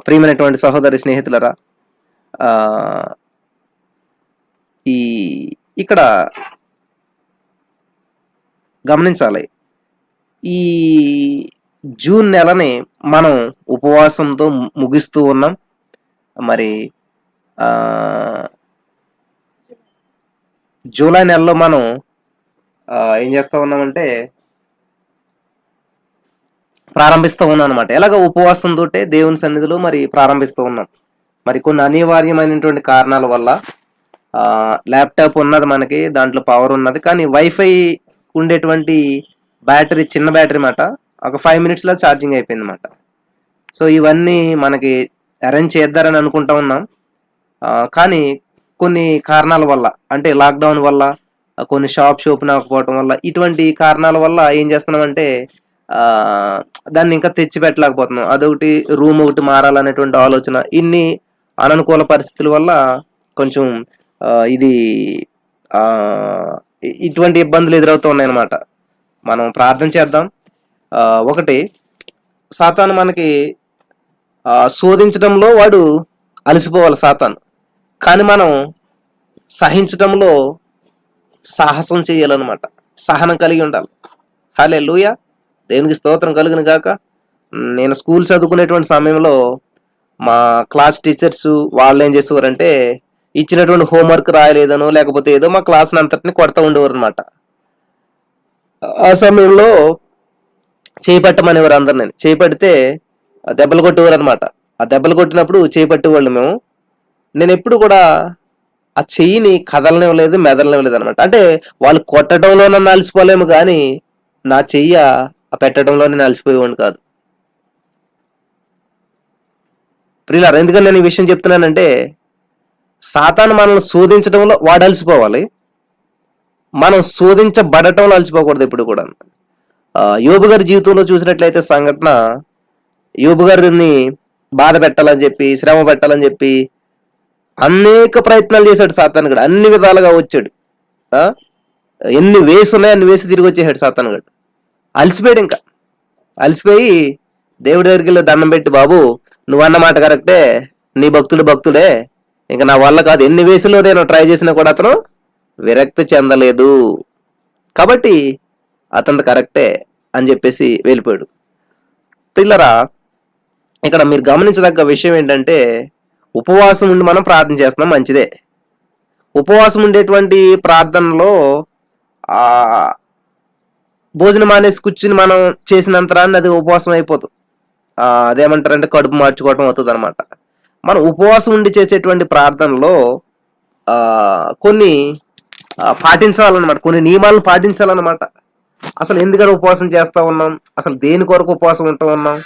ప్రియమైనటువంటి సహోదరి స్నేహితులరా, ఆ, ఈ ఇక్కడ గమనించాలి. ఈ జూన్ నెలని మనం ఉపవాసంతో ముగిస్తూ ఉన్నాం. మరి ఆ, జూలై నెలలో మనం ఏం చేస్తా ఉన్నామంటే ప్రారంభిస్తూ ఉన్నాం అనమాట. ఎలాగ ఉపవాసంతో దేవుని సన్నిధిలో మరి ప్రారంభిస్తూ ఉన్నాం. మరి కొన్ని అనివార్యమైనటువంటి కారణాల వల్ల ల్యాప్టాప్ ఉన్నది, మనకి దాంట్లో పవర్ ఉన్నది, కానీ వైఫై ఉండేటువంటి బ్యాటరీ చిన్న బ్యాటరీ మాట ఒక 5 minutesలో ఛార్జింగ్ అయిపోయింది అనమాట. సో ఇవన్నీ మనకి అరేంజ్ చేద్దారని అనుకుంటా ఉన్నాం. కానీ కొన్ని కారణాల వల్ల, అంటే లాక్డౌన్ వల్ల, కొన్ని షాప్స్ ఓపెన్ అవ్వకపోవడం వల్ల, ఇటువంటి కారణాల వల్ల ఏం చేస్తున్నామంటే దాన్ని ఇంకా తెచ్చి పెట్టలేకపోతున్నాం. అదొకటి, రూమ్ ఒకటి మారాలనేటువంటి ఆలోచన, ఇన్ని అననుకూల పరిస్థితుల వల్ల కొంచెం ఇది ఇటువంటి ఇబ్బందులు ఎదురవుతూ ఉన్నాయన్నమాట. మనం ప్రార్థన చేద్దాం. ఒకటి, సాతాను మనకి శోధించడంలో వాడు అలసిపోవాలి సాతాను, కానీ మనం సహించడంలో సాహసం చేయాలన్నమాట. సహనం కలిగి ఉండాలి. హల్లెలూయా, దేవునికి స్తోత్రం కలుగును గాక. నేను స్కూల్ చదువుకునేటువంటి సమయంలో మా క్లాస్ టీచర్స్ వాళ్ళు ఏం చేసేవారంటే ఇచ్చినటువంటి హోంవర్క్ రాయలేదనో లేకపోతే ఏదో మా క్లాస్ అంతటిని కొడతా ఉండేవారు అనమాట. ఆ సమయంలో చేపట్టమనేవారు అందరు. నేను చేపడితే దెబ్బలు కొట్టేవారు అనమాట. ఆ దెబ్బలు కొట్టినప్పుడు చేపట్టేవాళ్ళు మేము. నేను ఎప్పుడు కూడా ఆ చెయ్యిని కదలనివ్వలేదు, మెదలనివ్వలేదు అనమాట. అంటే వాళ్ళు కొట్టడంలో నన్ను అలసిపోలేము, కానీ నా చెయ్యి పెట్టడంలో నేను అలసిపోయేవాడిని కాదు. ప్రియులారా, ఎందుకని నేను ఈ విషయం చెప్తున్నానంటే, సాతాను మనల్ని శోధించడంలో వాడు అలసిపోవాలి, మనం శోధించబడటంలో అలసిపోకూడదు ఎప్పుడు కూడా. యోబు గారి జీవితంలో చూసినట్లయితే సంఘటన, యోబు గారిని బాధ పెట్టాలని చెప్పి, శ్రమ పెట్టాలని చెప్పి అనేక ప్రయత్నాలు చేశాడు సాతాను గడు. అన్ని విధాలుగా వచ్చాడు. ఎన్ని వేసి ఉన్నాయి అన్ని వేసి తిరిగి వచ్చేసాడు సాతాను గడు. అలసిపోయాడు. ఇంకా అలసిపోయి దేవుడి దగ్గరికి వెళ్ళి దండం పెట్టి, బాబు నువ్వు అన్నమాట కరెక్టే, నీ భక్తుడు భక్తుడే, ఇంకా నా వల్ల కాదు, ఎన్ని వేసులో నేను ట్రై చేసినా కూడా అతను విరక్తి చెందలేదు, కాబట్టి అతను కరెక్టే అని చెప్పేసి వెళ్ళిపోయాడు. పిల్లరా, ఇక్కడ మీరు గమనించదగ్గ విషయం ఏంటంటే, ఉపవాసం ఉండి మనం ప్రార్థన చేస్తున్నాం, మంచిదే. ఉపవాసం ఉండేటువంటి ప్రార్థనలో భోజనం మానేసి కూర్చుని మనం చేసినంతరాన్ని అది ఉపవాసం అయిపోతుంది. అదేమంటారంటే కడుపు మార్చుకోవటం అవుతుంది అనమాట. మనం ఉపవాసం ఉండి చేసేటువంటి ప్రార్థనలో కొన్ని పాటించాలన్నమాట, కొన్ని నియమాలను పాటించాలన్నమాట. అసలు ఎందుకని ఉపవాసం చేస్తూ ఉన్నాం, అసలు దేని కొరకు ఉపవాసం ఉంటూ ఉన్నాం?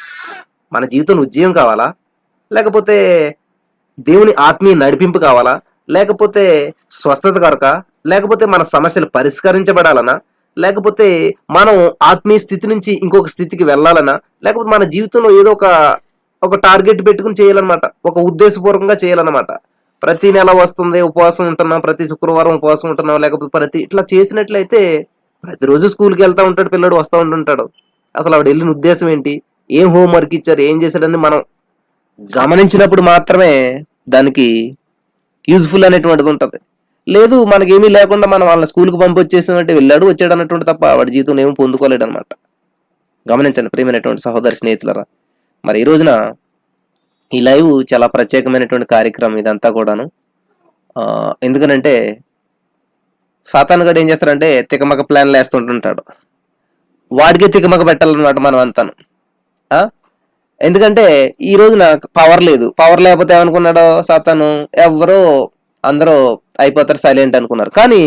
మన జీవితంలో ఉద్యోగం కావాలా, లేకపోతే దేవుని ఆత్మీయ నడిపింపు కావాలా, లేకపోతే స్వస్థత కొరక, లేకపోతే మన సమస్యలు పరిష్కరించబడాలనా, లేకపోతే మనం ఆత్మీయ స్థితి నుంచి ఇంకొక స్థితికి వెళ్ళాలనా, లేకపోతే మన జీవితంలో ఏదో ఒక టార్గెట్ పెట్టుకుని చేయాలన్నమాట, ఒక ఉద్దేశపూర్వకంగా చేయాలన్నమాట. ప్రతి నెల వస్తుంది ఉపవాసం ఉంటున్నాం, ప్రతి శుక్రవారం ఉపవాసం ఉంటున్నాం, లేకపోతే ఇట్లా చేసినట్లయితే ప్రతిరోజు స్కూల్కి వెళ్తా ఉంటాడు పిల్లడు, వస్తూ ఉంటుంటాడు. అసలు ఆవిడ వెళ్ళిన ఉద్దేశం ఏంటి, ఏం హోంవర్క్ ఇచ్చారు, ఏం చేశాడని మనం గమనించినప్పుడు మాత్రమే దానికి యూజ్ఫుల్ అనేటువంటిది ఉంటుంది. లేదు మనకేమీ లేకుండా మనం వాళ్ళని స్కూల్కి పంపించేసామంటే వెళ్ళాడు వచ్చాడు అన్నటువంటి తప్ప వాడి జీవితం ఏమీ పొందుకోలేడు అనమాట. గమనించండి ప్రియమైనటువంటి సహోదరి స్నేహితులరా. మరి ఈ రోజున ఈ లైవ్ చాలా ప్రత్యేకమైనటువంటి కార్యక్రమం ఇదంతా కూడాను. ఎందుకనంటే సాతాను గడు ఏం చేస్తాడంటే తికమక ప్లాన్లు వేస్తుంటుంటాడు. వాడికి తికమక పెట్టాలన్నమాట మనం అంతాను. ఎందుకంటే ఈ రోజున పవర్ లేదు, పవర్ లేకపోతే ఏమనుకున్నాడో సాతాను, ఎవరో అందరూ అయిపోతారు సైలెంట్ అనుకున్నారు. కానీ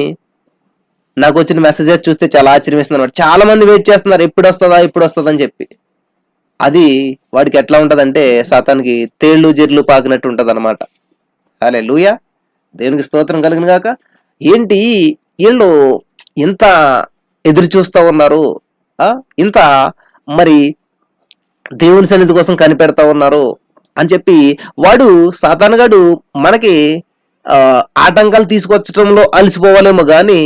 నాకు వచ్చిన మెసేజెస్ చూస్తే చాలా ఆశ్చర్యం వేస్తుంది అనమాట. చాలా మంది వెయిట్ చేస్తున్నారు, ఎప్పుడు వస్తుందా అని చెప్పి. అది వాడికి ఎట్లా ఉంటదంటే సాతానికి తేళ్లు జిర్లు పాకినట్టు ఉంటది అనమాట. హల్లెలూయా, దేవునికి స్తోత్రం కలుగును గాక. ఏంటి వీళ్ళు ఇంత ఎదురు చూస్తూ ఉన్నారు, ఇంత మరి దేవుని సన్నిధి కోసం కనిపెడతా ఉన్నారు అని చెప్పి వాడు సాతానుగాడు మనకి ఆటంకాలు తీసుకొచ్చడంలో అలసిపోవాలేమో, కానీ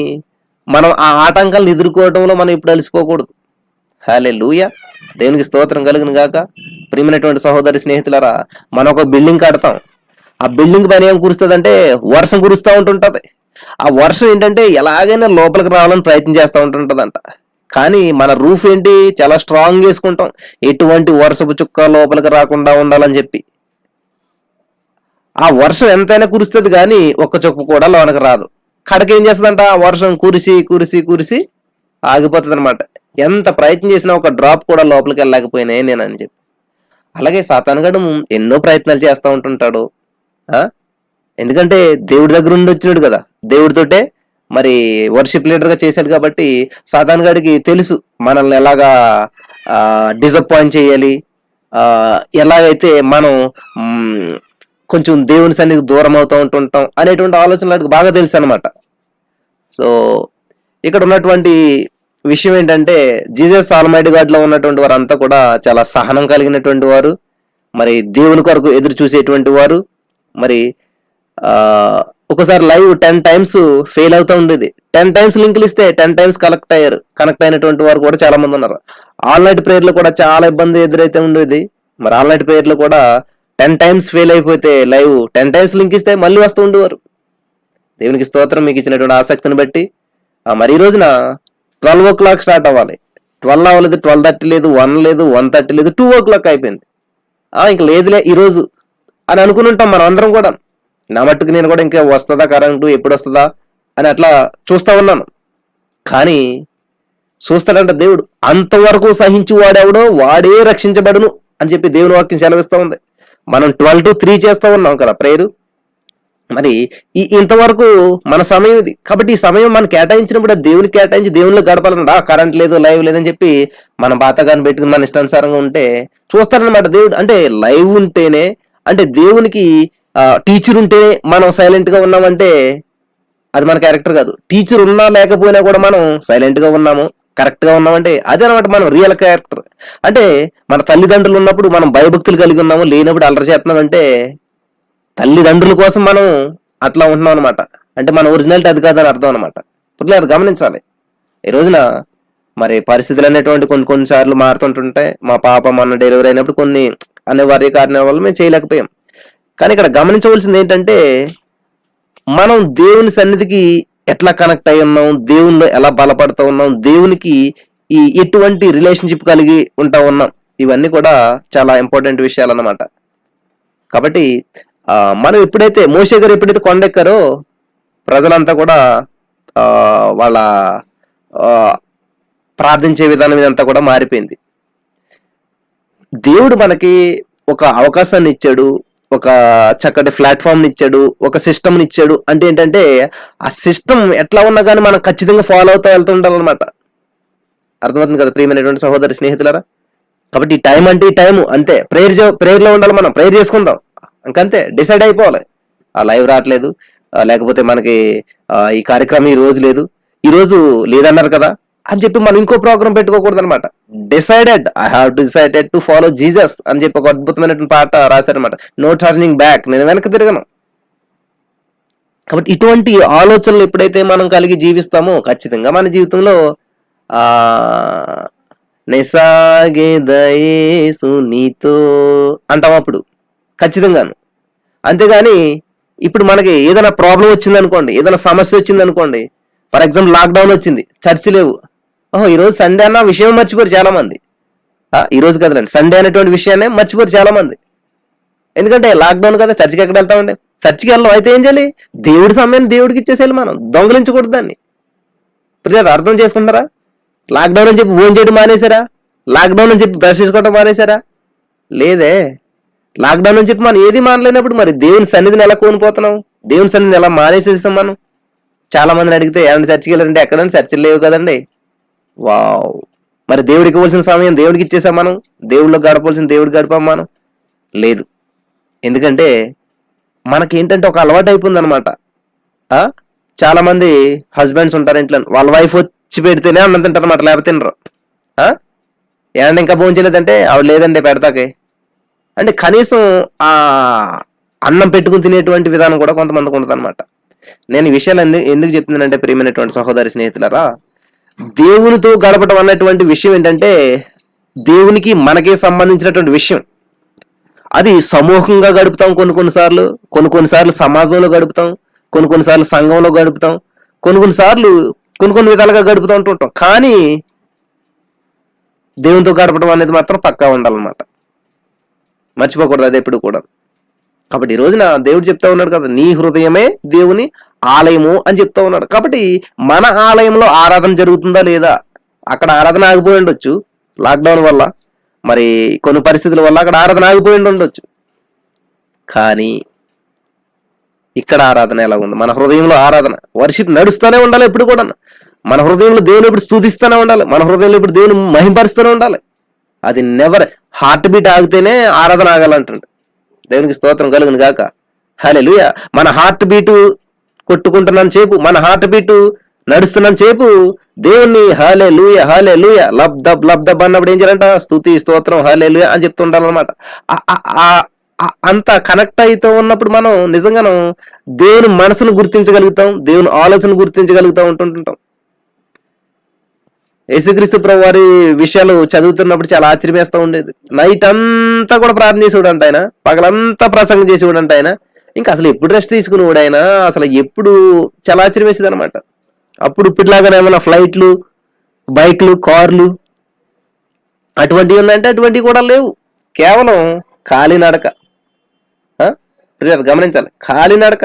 మనం ఆ ఆటంకాలను ఎదుర్కోవడంలో మనం ఇప్పుడు అలసిపోకూడదు. హల్లెలూయా. దేవునికి స్తోత్రం కలుగును గాక. ప్రియమైనటువంటి సహోదరి స్నేహితులారా, మనం ఒక బిల్డింగ్ కడతాం. ఆ బిల్డింగ్ పైన ఏం కురుస్తుందంటే వర్షం కురుస్తూ ఉంటుంటది. ఆ వర్షం ఏంటంటే ఎలాగైనా లోపలికి రావాలని ప్రయత్నం చేస్తూ ఉంటుంటదంట. కానీ మన రూఫ్ ఏంటి, చాలా స్ట్రాంగ్ చేసుకుంటాం, ఎటువంటి వర్షపు చుక్క లోపలికి రాకుండా ఉండాలని చెప్పి. ఆ వర్షం ఎంతైనా కురుస్తుంది కానీ ఒక్క చుక్క కూడా లోనకి రాదు. కడక ఏం చేస్తుందంట, ఆ వర్షం కురిసి కురిసి కురిసి ఆగిపోతుంది అనమాట. ఎంత ప్రయత్నం చేసినా ఒక డ్రాప్ కూడా లోపలికి వెళ్ళలేకపోయినాయి నేనని చెప్పి. అలాగే సాతానుగాడు ఎన్నో ప్రయత్నాలు చేస్తూ ఉంటుంటాడు. ఆ ఎందుకంటే దేవుడి దగ్గర నుండి వచ్చినాడు కదా, దేవుడితోటే మరి వర్షిప్ లీడర్ గా చేశాడు కాబట్టి సాతాన్ గాడికి తెలుసు మనల్ని ఎలాగా డిసప్పాయింట్ చేయాలి, ఆ ఎలాగైతే మనం కొంచెం దేవుని సన్నిధికి దూరం అవుతూ ఉంటుంటాం అనేటువంటి ఆలోచనలు వాడికి బాగా తెలుసు అనమాట. సో ఇక్కడ ఉన్నటువంటి విషయం ఏంటంటే జీసస్ ఆల్మైటీ గాడ్ లో ఉన్నటువంటి వారంతా కూడా చాలా సహనం కలిగినటువంటి వారు, మరి దేవుని కొరకు ఎదురు చూసేటువంటి వారు. మరి ఒకసారి లైవ్ 10 times ఫెయిల్ అవుతూ ఉండేది. 10 times లింకులు ఇస్తే 10 times కనెక్ట్ అయినటువంటి వారు కూడా చాలా మంది ఉన్నారు. ఆల్ నైట్ ప్రేయర్ లో కూడా చాలా ఇబ్బంది ఎదురైతే ఉండేది. మరి ఆల్ నైట్ ప్రేయర్ లో కూడా 10 times ఫెయిల్ అయిపోతే లైవ్ 10 times లింక్ ఇస్తే మళ్ళీ వస్తూ ఉండేవారు. దేవునికి స్తోత్రం. మీకు ఇచ్చినటువంటి ఆసక్తిని బట్టి మరి ఈ రోజున 12 o'clock స్టార్ట్ అవ్వాలి. 12 అవ్వలేదు, 12:30 లేదు, 1 లేదు, 1:30 లేదు, 2 o'clock అయిపోయింది. ఇంక లేదులే ఈరోజు అని అనుకుని ఉంటాం మనం అందరం కూడా. నా మట్టుకు నేను కూడా ఇంకా వస్తుందా కరెంటు, ఎప్పుడు వస్తుందా అని అట్లా చూస్తా ఉన్నాను. కానీ చూస్తాడంట దేవుడు, అంతవరకు సహించి వాడెవడో వాడే రక్షించబడును అని చెప్పి దేవుని వాక్యం సెలవిస్తా ఉంది. మనం 12 to 3 చేస్తా ఉన్నాం కదా ప్రేయరు. మరి ఇంతవరకు మన సమయం ఇది కాబట్టి ఈ సమయం మనం కేటాయించినప్పుడు దేవునికి కేటాయించి దేవుళ్ళు గడపాలన్నా కరెంట్ లేదు, లైవ్ లేదని చెప్పి మనం బాతగాన్ని పెట్టుకుని మన ఇష్టానుసారంగా ఉంటే చూస్తారనమాట దేవుడు. అంటే లైవ్ ఉంటేనే, అంటే దేవునికి టీచర్ ఉంటేనే మనం సైలెంట్ గా ఉన్నామంటే అది మన క్యారెక్టర్ కాదు. టీచర్ ఉన్నా లేకపోయినా కూడా మనం సైలెంట్ గా ఉన్నాము, కరెక్ట్ గా ఉన్నామంటే అదే అనమాట మనం రియల్ క్యారెక్టర్. అంటే మన తల్లిదండ్రులు ఉన్నప్పుడు మనం భయభక్తులు కలిగి ఉన్నాము, లేనప్పుడు అల్లరి చేస్తున్నామంటే తల్లిదండ్రుల కోసం మనం అట్లా ఉంటున్నాం అనమాట. అంటే మన ఒరిజినాలిటీ అది కాదని అర్థం అనమాట. పిల్లలు గమనించాలి. ఈ రోజున మరి పరిస్థితులు అనేటువంటి కొన్నిసార్లు మారుతుంటుంటాయి. మా పాప మొన్న డెలివరీ అయినప్పుడు కొన్ని అనివార్య కారణాల వల్ల మేము చేయలేకపోయాం. కానీ ఇక్కడ గమనించవలసింది ఏంటంటే మనం దేవుని సన్నిధికి ఎట్లా కనెక్ట్ అయి ఉన్నాం, దేవునిలో ఎలా బలపడుతూ ఉన్నాం, దేవునికి ఎటువంటి రిలేషన్షిప్ కలిగి ఉంటా ఉన్నాం, ఇవన్నీ కూడా చాలా ఇంపార్టెంట్ విషయాలు అన్నమాట. కాబట్టి మనం ఎప్పుడైతే మోషే గారు ఎప్పుడైతే కొండెక్కారో ప్రజలంతా కూడా వాళ్ళ ప్రార్థించే విధానం ఇదంతా కూడా మారిపోయింది. దేవుడు మనకి ఒక అవకాశాన్ని ఇచ్చాడు, ఒక చక్కటి ప్లాట్ఫామ్ ఇచ్చాడు, ఒక సిస్టమ్ ఇచ్చాడు. అంటే ఏంటంటే ఆ సిస్టమ్ ఎట్లా ఉన్నా కానీ మనం ఖచ్చితంగా ఫాలో అవుతూ వెళ్తుండాలన్నమాట. అర్థమవుతుంది కదా ప్రియమైనటువంటి సహోదరి స్నేహితులారా. కాబట్టి ఈ టైం అంటే ఈ టైం అంతే. ప్రేయర్ లో ఉండాలి, మనం ప్రేయర్ చేసుకుందాం ఇంకంతే. డిసైడ్ అయిపోవాలి, ఆ లైవ్ రావట్లేదు, లేకపోతే మనకి ఈ కార్యక్రమం ఈ రోజు లేదు, ఈ రోజు లేదన్నారు కదా అని చెప్పి మనం ఇంకో ప్రోగ్రామ్ పెట్టుకోకూడదు అనమాట. Decided, I have decided to follow Jesus అని చెప్పి ఒక అద్భుతమైనటువంటి పాట రాశారనమాట. నో టర్నింగ్ బ్యాక్, నేను వెనక్కి తిరగను. కాబట్టి ఇటువంటి ఆలోచనలు ఎప్పుడైతే మనం కలిగి జీవిస్తామో ఖచ్చితంగా మన జీవితంలో నెసాగేదయేసు నీతో అంటాం అప్పుడు ఖచ్చితంగాను. అంతేగాని ఇప్పుడు మనకి ఏదైనా ప్రాబ్లం వచ్చింది అనుకోండి, ఏదైనా సమస్య వచ్చింది అనుకోండి, ఫర్ ఎగ్జాంపుల్ లాక్డౌన్ వచ్చింది, చర్చి లేవు, ఈ రోజు సండే అన్న విషయం మర్చిపోరు చాలా మంది. ఈ రోజు కదండి సండే అనేటువంటి విషయాన్ని మర్చిపోరు చాలా మంది. ఎందుకంటే లాక్డౌన్ కదా, చర్చికి ఎక్కడ వెళ్తామండి, చర్చికి వెళ్ళాం. అయితే ఏం చేయాలి, దేవుడి సమయాన్ని దేవుడికి ఇచ్చేసేయాలి, మనం దొంగలించకూడదు దాన్ని. ఇప్పుడు అర్థం చేసుకుంటారా? లాక్డౌన్ అని చెప్పి ఫోన్ చేయడం మానేశారా? లాక్డౌన్ అని చెప్పి బ్రష్ చేసుకోవడం మానేశారా? లేదే. లాక్డౌన్ అని చెప్పి మనం ఏది మానలేనప్పుడు మరి దేవుని సన్నిధిని ఎలా కోల్పోతున్నాం, దేవుని సన్నిధిని ఎలా మానేసేసాం మనం? చాలా మందిని అడిగితే ఏమైనా చర్చికి వెళ్ళారంటే ఎక్కడైనా చర్చిలు లేవు కదండి. వావ్, మరి దేవుడికి ఇవ్వాల్సిన సమయం దేవుడికి ఇచ్చేసాం మనం, దేవుడిలో గడపవలసిన దేవుడికి గడిపాం మనం? లేదు. ఎందుకంటే మనకి ఏంటంటే ఒక అలవాటు అయిపోయింది అనమాట. చాలా మంది హస్బెండ్స్ ఉంటారు ఇంట్లో, వాళ్ళ వైఫ్ వచ్చి పెడితేనే అన్నం తింటారు అనమాట, లేకపోతే తినరు. ఏమన్నా ఇంకా భోజనం చేయలేదంటే ఆవిడ లేదండి పెడతాకే అంటే కనీసం ఆ అన్నం పెట్టుకుని తినేటువంటి విధానం కూడా కొంతమందికి ఉంటుంది అనమాట. నేను ఈ విషయాలు ఎందుకు చెప్తున్నానంటే ప్రియమైనటువంటి సహోదరి స్నేహితులారా, దేవునితో గడపటం అన్నటువంటి విషయం ఏంటంటే దేవునికి మనకి సంబంధించినటువంటి విషయం. అది సమూహంగా గడుపుతాం కొన్నిసార్లు, కొన్నిసార్లు సమాజంలో గడుపుతాం, కొన్నిసార్లు సంఘంలో గడుపుతాం, కొన్నిసార్లు కొన్ని విధాలుగా గడుపుతూ ఉంటుంటాం. కానీ దేవునితో గడపడం అనేది మాత్రం పక్కా ఉండాలన్నమాట, మర్చిపోకూడదు అది ఎప్పుడు కూడా. కాబట్టి ఈ రోజున దేవుడు చెప్తా ఉన్నాడు కదా, నీ హృదయమే దేవుని ఆలయము అని చెప్తా ఉన్నాడు. కాబట్టి మన ఆలయంలో ఆరాధన జరుగుతుందా లేదా? అక్కడ ఆరాధన ఆగిపోయి ఉండొచ్చు లాక్డౌన్ వల్ల, మరి కొన్ని పరిస్థితుల వల్ల అక్కడ ఆరాధన ఆగిపోయి ఉండొచ్చు. కానీ ఇక్కడ ఆరాధన ఎలా ఉంది? మన హృదయంలో ఆరాధన, వర్షిప్ నడుస్తూనే ఉండాలి ఎప్పుడు కూడా. మన హృదయంలో దేవుని ఇప్పుడు స్తుతిస్తూనే ఉండాలి, మన హృదయంలో ఇప్పుడు దేవుని మహింపరుస్తూనే ఉండాలి. అది నెవర్, హార్ట్ బీట్ ఆగితేనే ఆరాధన ఆగాలంటుండే. దేవునికి స్తోత్రం కలుగును గాక. హల్లెలూయా. మన హార్ట్ బీటు కొట్టుకుంటున్నాను చేపు, మన హార్ట్ బీటు నడుస్తున్నాను చేపు దేవుణ్ణి హల్లెలూయా హల్లెలూయా లబ్దబ్ అన్నప్పుడు ఏం చేయాలంట? స్తుతి స్తోత్రం హల్లెలూయా అని చెప్తుండాలన్నమాట. అంత కనెక్ట్ అవుతూ ఉన్నప్పుడు మనం నిజంగాను దేవుని మనసును గుర్తించగలుగుతాం, దేవుని ఆలోచన గుర్తించగలుగుతాం ఉంటుంటాం. యేసుక్రీస్తు ప్రభు వారి విషయాలు చదువుతున్నప్పుడు చాలా ఆశ్చర్యం వేస్తూ ఉండేది. నైట్ అంతా కూడా ప్రార్థన చేసేవాడంట ఆయన, పగలంతా ప్రసంగం చేసేవాడంట ఆయన. ఇంకా అసలు ఎప్పుడు రెస్ట్ తీసుకునేవాడు ఆయన, అసలు ఎప్పుడు చాలా ఆశ్చర్యం వేసేది అనమాట. అప్పుడు ఇప్పటిలాగానే ఏమైనా ఫ్లైట్లు, బైక్లు, కార్లు అటువంటివి ఉన్నాయంటే అటువంటివి కూడా లేవు. కేవలం కాలినడక. గమనించాలి, కాలినడక.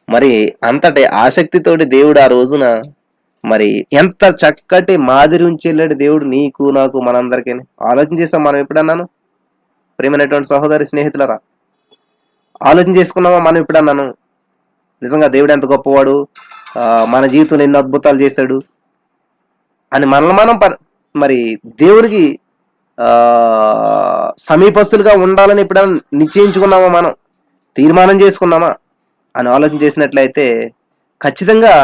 మరి అంతటి ఆసక్తితోటి దేవుడు ఆ రోజున మరి ఎంత చక్కటి మాదిరి ఉంచి వెళ్ళాడు దేవుడు నీకు నాకు మనందరికీ. ఆలోచన చేస్తాం మనం ఎప్పుడన్నాను? ప్రియమైనటువంటి సహోదరి స్నేహితులరా, ఆలోచన చేసుకున్నామా మనం ఎప్పుడన్నాను? నిజంగా దేవుడు ఎంత గొప్పవాడు, మన జీవితంలో ఎన్నో అద్భుతాలు చేశాడు అని మనల్ని మనం మరి దేవునికి సమీపస్తులుగా ఉండాలని ఎప్పుడైనా నిశ్చయించుకున్నామా, మనం తీర్మానం చేసుకున్నామా అని ఆలోచన చేసినట్లయితే ఖచ్చితంగా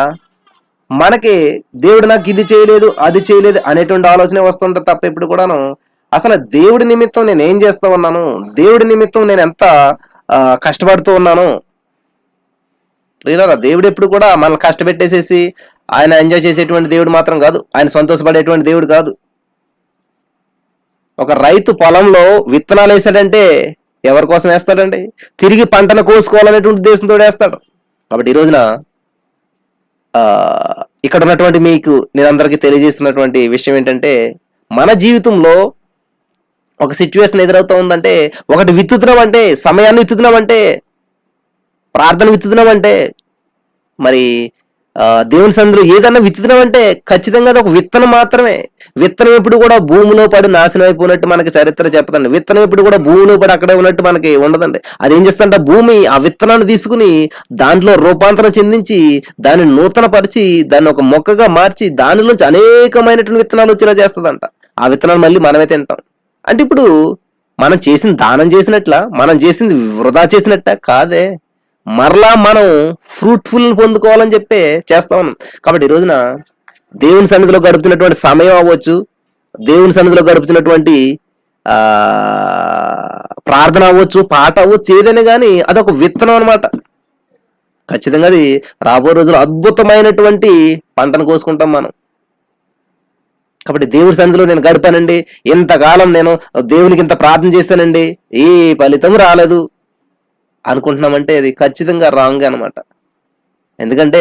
మనకి దేవుడు నాకు ఇది చేయలేదు అది చేయలేదు అనేటువంటి ఆలోచన వస్తుంటుంది తప్ప ఎప్పుడు కూడాను అసలు దేవుడి నిమిత్తం నేను ఏం చేస్తూ ఉన్నాను, దేవుడి నిమిత్తం నేను ఎంత కష్టపడుతూ ఉన్నాను. దేవుడు ఎప్పుడు కూడా మనల్ని కష్టపెట్టేసేసి ఆయన ఎంజాయ్ చేసేటువంటి దేవుడు మాత్రం కాదు, ఆయన సంతోషపడేటువంటి దేవుడు కాదు. ఒక రైతు పొలంలో విత్తనాలు వేసాడంటే ఎవరి కోసం వేస్తాడండి? తిరిగి పంటను కోసుకోవాలనేటువంటి ఉద్దేశంతో వేస్తాడు. కాబట్టి ఈ రోజున ఇక్కడ ఉన్నటువంటి మీకు నేను అందరికీ తెలియజేస్తున్నటువంటి విషయం ఏంటంటే, మన జీవితంలో ఒక సిచ్యువేషన్ ఎదురవుతా ఉందంటే, ఒకటి విత్తుతున్నాం అంటే, సమయాన్ని విత్తుతున్నాం అంటే, ప్రార్థన విత్తుతున్నాం అంటే, మరి దేవుని సన్నిధిలో ఏదన్నా విత్తుతున్నాం అంటే ఖచ్చితంగా అది ఒక విత్తనం మాత్రమే. విత్తనం ఎప్పుడు కూడా భూమిలో పడి నాశనం అయిపోయినట్టు మనకి చరిత్ర చెప్పదండి. విత్తనం ఎప్పుడు కూడా భూమిలో పడి అక్కడే ఉన్నట్టు మనకి ఉండదండి. అది ఏం చేస్తుందంటే భూమి ఆ విత్తనాన్ని తీసుకుని దాంట్లో రూపాంతరం చెందించి దాన్ని నూతన పరిచి దాన్ని ఒక మొక్కగా మార్చి దానిలోంచి అనేకమైనటువంటి విత్తనాలు వచ్చేలా చేస్తుందంట. ఆ విత్తనాలు మళ్ళీ మనమే తింటాం. అంటే ఇప్పుడు మనం చేసింది దానం చేసినట్ల, మనం చేసింది వృధా చేసినట్ట కాదే, మరలా మనం ఫ్రూట్ఫుల్ పొందుకోవాలని చెప్పి చేస్తా ఉన్నాం. కాబట్టి ఈ రోజున దేవుని సన్నిధిలో గడుపుతున్నటువంటి సమయం అవ్వచ్చు, దేవుని సన్నిధిలో గడుపుతున్నటువంటి ప్రార్థన అవ్వచ్చు, పాట అవ్వచ్చు, ఏదైనా కానీ అదొక విత్తనం అనమాట. ఖచ్చితంగా అది రాబోయే రోజుల్లో అద్భుతమైనటువంటి పంటను కోసుకుంటాం మనం. కాబట్టి దేవుడి సన్నిధిలో నేను గడిపానండి, ఇంతకాలం నేను దేవునికి ఇంత ప్రార్థన చేశానండి, ఏ ఫలితం రాలేదు అనుకుంటున్నామంటే అది ఖచ్చితంగా రాంగ్ అనమాట. ఎందుకంటే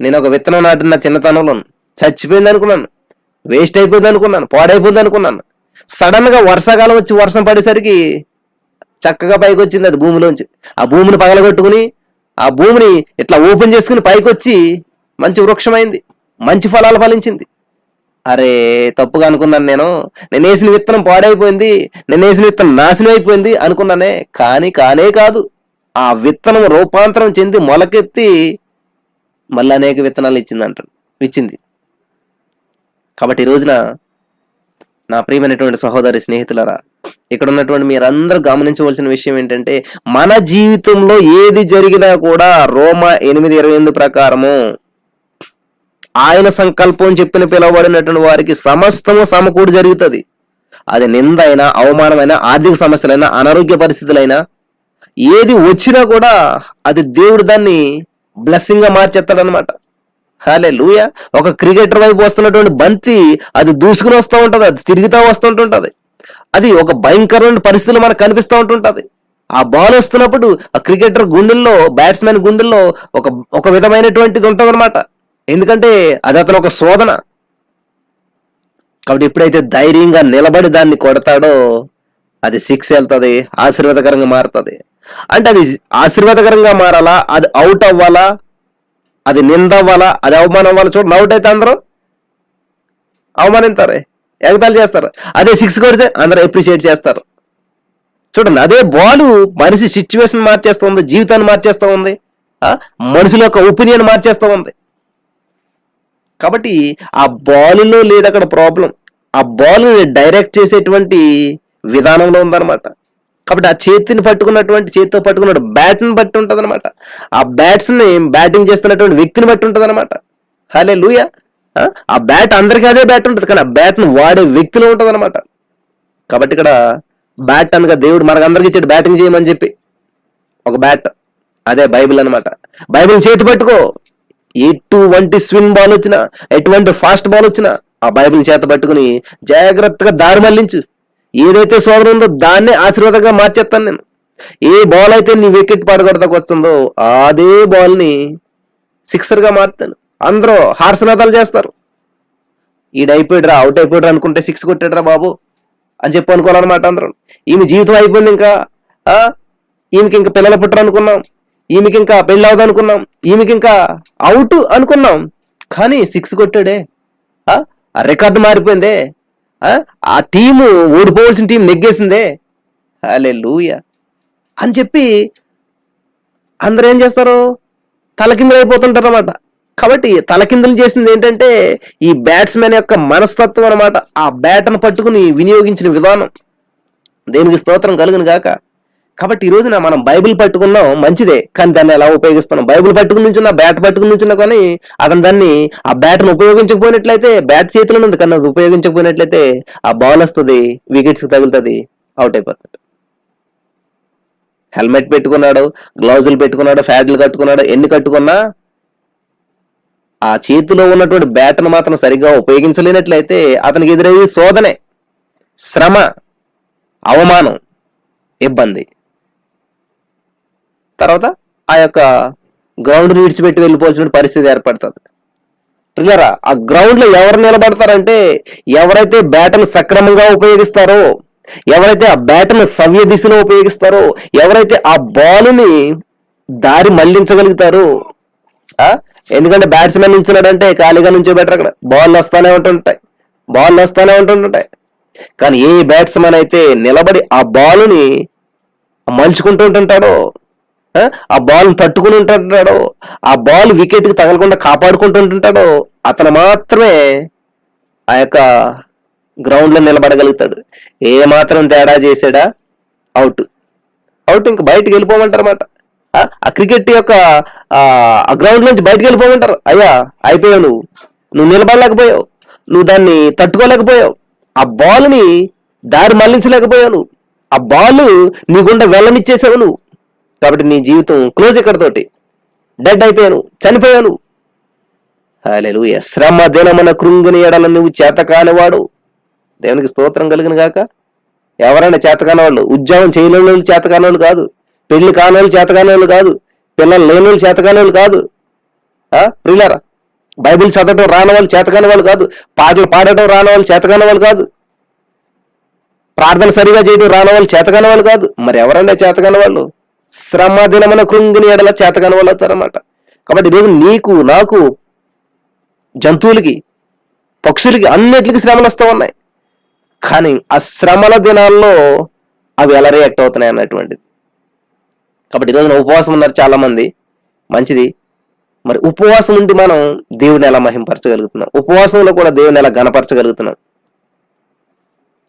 నేను ఒక విత్తనం నాటిన చిన్నతనంలో చచ్చిపోయింది అనుకున్నాను, వేస్ట్ అయిపోయింది అనుకున్నాను, పాడైపోయింది అనుకున్నాను. సడన్ గా వర్షాకాలం వచ్చి వర్షం పడేసరికి చక్కగా పైకి వచ్చింది అది భూమిలోంచి. ఆ భూమిని పగలగొట్టుకుని ఆ భూమిని ఇట్లా ఓపెన్ చేసుకుని పైకి వచ్చి మంచి వృక్షమైంది, మంచి ఫలాలు ఫలించింది. అరే తప్పుగా అనుకున్నాను, నేను వేసిన విత్తనం పాడైపోయింది, నేను వేసిన విత్తనం నాశనం అయిపోయింది అనుకున్నానే. కానే కాదు, ఆ విత్తనం రూపాంతరం చెంది మొలకెత్తి మళ్ళీ అనేక విత్తనాలు ఇచ్చింది. కాబట్టి ఈ రోజున నా ప్రియమైనటువంటి సహోదరి స్నేహితులారా, ఇక్కడ ఉన్నటువంటి మీరందరూ గమనించవలసిన విషయం ఏంటంటే, మన జీవితంలో ఏది జరిగినా కూడా రోమా 8:28 ప్రకారము ఆయన సంకల్పం చెప్పిన పిలువబడినటువంటి వారికి సమస్తము సమకూడి జరుగుతుంది. అది నిందైనా, అవమానమైనా, ఆర్థిక సమస్యలైనా, అనారోగ్య పరిస్థితులైనా, ఏది వచ్చినా కూడా అది దేవుడు దాన్ని బ్లెస్సింగ్ గా మార్చేస్తాడనమాట. హల్లెలూయా. ఒక క్రికెటర్ వైపు వస్తున్నటువంటి బంతి అది దూసుకుని వస్తూ ఉంటది, అది తిరుగుతా వస్తుంటుంటది. అది ఒక భయంకరమైన పరిస్థితులు మనకు కనిపిస్తూ ఉంటుంటది. ఆ బాల్ వస్తున్నప్పుడు ఆ క్రికెటర్ గుండెల్లో, బ్యాట్స్మెన్ గుండెల్లో ఒక ఒక విధమైనటువంటిది ఉంటదన్నమాట. ఎందుకంటే అది అతను ఒక శోధన. కాబట్టి ఎప్పుడైతే ధైర్యంగా నిలబడి దాన్ని కొడతాడో అది సిక్స్ వెళ్తుంది, ఆశీర్వాదకరంగా మారుతుంది. అంటే అది ఆశీర్వాదకరంగా మారాలా, అది అవుట్ అవ్వాలా, అది నింద అవ్వాలా, అది అవమానం అవ్వాలా? చూడండి, అవుట్ అయితే అందరూ అవమానిస్తారు, ఎగతాళి చేస్తారు. అదే సిక్స్ కొడితే అందరూ అప్రిషియేట్ చేస్తారు. చూడండి, అదే బాల్ మనిషి సిచ్యువేషన్ మార్చేస్తూ ఉంది, జీవితాన్ని మార్చేస్తూ ఉంది, మనుషుల యొక్క ఒపీనియన్ మార్చేస్తూ ఉంది. కాబట్టి ఆ బాలులో లేదు అక్కడ ప్రాబ్లం, ఆ బాల్ డైరెక్ట్ చేసేటువంటి విధానంలో ఉందన్నమాట. కాబట్టి ఆ చేతితో పట్టుకున్న బ్యాట్ని బట్టి ఉంటుంది అనమాట. ఆ బ్యాట్స్ ని బ్యాటింగ్ చేస్తున్నటువంటి వ్యక్తిని బట్టి ఉంటుంది అనమాట. హల్లెలూయా. ఆ బ్యాట్ అందరికీ అదే బ్యాట్ ఉంటుంది, కానీ ఆ బ్యాట్ ను వాడే వ్యక్తిలో ఉంటుంది అనమాట. కాబట్టి ఇక్కడ బ్యాట్ అనగా దేవుడు మనకందరికి ఇచ్చాడు బ్యాటింగ్ చేయమని చెప్పి ఒక బ్యాట్, అదే బైబిల్ అనమాట. బైబిల్ చేతి పట్టుకో, ఎటువంటి స్విన్ బాల్ వచ్చినా, ఎటువంటి ఫాస్ట్ బాల్ వచ్చినా ఆ బైబిల్ చేత పట్టుకుని జాగ్రత్తగా దారి మళ్లించు. ఏదైతే శోధన ఉందో దాన్నే ఆశీర్వాదంగా మార్చేస్తాను నేను. ఏ బాల్ అయితే నీ వికెట్ పడగొడతాకు వస్తుందో అదే బాల్ ని సిక్సర్ గా మార్తాను. అందరూ హార్సనాదాలు చేస్తారు, ఈడైపోయాడురా, అవుట్ అయిపోయాడు అనుకుంటే సిక్స్ కొట్టాడురా బాబు అని చెప్పి అనుకోవాలన్నమాట అందరం. ఈమె జీవితం అయిపోయింది, ఇంకా ఈమెకి ఇంకా పిల్లలు పుట్టరు అనుకున్నాం, ఈమెకి ఇంకా పెళ్ళి అవదు అనుకున్నాం, ఈమెకి ఇంకా అవుట్ అనుకున్నాం, కానీ సిక్స్ కొట్టాడే, ఆ రికార్డు మారిపోయిందే, ఆ టీము ఓడిపోవాల్సిన టీం నెగ్గేసిందే. హల్లెలూయా అని చెప్పి అందరూ ఏం చేస్తారు, తలకిందులు అయిపోతుంటారు అన్నమాట. కాబట్టి తలకిందులు చేసింది ఏంటంటే ఈ బ్యాట్స్మెన్ యొక్క మనస్తత్వం అనమాట. ఆ బ్యాట్ను పట్టుకుని వినియోగించిన విధానం. దేవునికి స్తోత్రం కలుగును గాక. కాబట్టి ఈ రోజున మనం బైబిల్ పట్టుకున్నాం, మంచిదే, కానీ దాన్ని ఎలా ఉపయోగిస్తున్నాం? బైబిల్ పట్టుకుని నుంచున్నా, బ్యాట్ పట్టుకుని నుంచున్నా, కానీ అతను దాన్ని ఆ బ్యాట్ను ఉపయోగించకపోయినట్లయితే, బ్యాట్ చేతిలో ఉంది కానీ అది ఉపయోగించకపోయినట్లయితే ఆ బాల్ వస్తుంది, వికెట్స్ కి తగులుతుంది, అవుట్ అయిపోతాడు. హెల్మెట్ పెట్టుకున్నాడు, గ్లౌజులు పెట్టుకున్నాడు, ఫ్యాడ్లు కట్టుకున్నాడు, ఎన్ని కట్టుకున్నా ఆ చేతిలో ఉన్నటువంటి బ్యాట్ను మాత్రం సరిగ్గా ఉపయోగించలేనట్లయితే అతనికి ఎదురయ్యే శోధనే, శ్రమ, అవమానం, ఇబ్బంది. తర్వాత ఆ యొక్క గ్రౌండ్ విడిచిపెట్టి వెళ్ళిపోవాల్సిన పరిస్థితి ఏర్పడుతుంది. పిల్లరా, ఆ గ్రౌండ్ లో ఎవరు నిలబడతారంటే ఎవరైతే బ్యాట్ను సక్రమంగా ఉపయోగిస్తారో, ఎవరైతే ఆ బ్యాట్ను సవ్య దిశలో ఉపయోగిస్తారో, ఎవరైతే ఆ బాలుని దారి మళ్లించగలుగుతారో. ఎందుకంటే బ్యాట్స్మెన్ నుంచున్నాడంటే ఖాళీగా నుంచోబెట్టరు, అక్కడ బాల్ వస్తానే ఉంటుంటాయి. కానీ ఏ బ్యాట్స్మెన్ అయితే నిలబడి ఆ బాలుని మలుచుకుంటూ ఉంటుంటాడో, ఆ బాల్ తట్టుకుని ఉంటుంటాడో, ఆ బాల్ వికెట్ కి తగలకుండా కాపాడుకుంటూ ఉంటుంటాడో, అతను మాత్రమే ఆ యొక్క గ్రౌండ్ లో నిలబడగలుగుతాడు. ఏ మాత్రం తేడా చేసాడా అవుట్. ఇంక బయటకు వెళ్ళిపోమంటారు అన్నమాట. ఆ క్రికెట్ యొక్క ఆ గ్రౌండ్ నుంచి బయటకు వెళ్ళిపోమంటారు. అయ్యా అయిపోయావు, నువ్వు నిలబడలేకపోయావు, నువ్వు దాన్ని తట్టుకోలేకపోయావు, ఆ బాల్ ని దారి మళ్లించలేకపోయావు, నువ్వు ఆ బాల్ నీ గుండా వెళ్ళనిచ్చేసావు నువ్వు. కాబట్టి నీ జీవితం క్లోజ్, ఇక్కడతోటి డెడ్ అయిపోయాను, చనిపోయాను. హల్లెలూయా. శ్రమ దినమున కృంగిని ఎడల నువ్వు చేతకానివాడు. దేవునికి స్తోత్రం కలిగిన గాక. ఎవరైనా చేతకానివాళ్ళు, ఉద్యోగం చేయలేని వాళ్ళు చేతకానివాళ్ళు కాదు, పెళ్లి కానివాళ్ళు చేతకానివాళ్ళు కాదు, పిల్లలు లేని వాళ్ళు చేతకానివాళ్ళు కాదు, ప్రియులారా, బైబిల్ చదవడం రాని వాళ్ళు చేతకాని వాళ్ళు కాదు, పాటలు పాడటం రాని వాళ్ళు చేతకాని వాళ్ళు కాదు, ప్రార్థన సరిగా చేయడం రాని వాళ్ళు చేతకాని వాళ్ళు కాదు. మరి ఎవరైనా చేతకాని వాళ్ళు? శ్రమ దినమున కృంగిని ఎడల చేతకాని వాళ్ళు అవుతారన్నమాట. కాబట్టి ఈరోజు నీకు, నాకు, జంతువులకి, పక్షులకి, అన్నిటికీ శ్రమలు వస్తూ ఉన్నాయి. కానీ ఆ శ్రమల దినాల్లో అవి ఎలా రియాక్ట్ అవుతున్నాయి అన్నటువంటిది. కాబట్టి ఈరోజున ఉపవాసం ఉన్నారు చాలా మంది, మంచిది. మరి ఉపవాసం ఉండి మనం దేవుని ఎలా మహింపరచగలుగుతున్నాం? ఉపవాసంలో కూడా దేవుని ఎలా ఘనపరచగలుగుతున్నాం?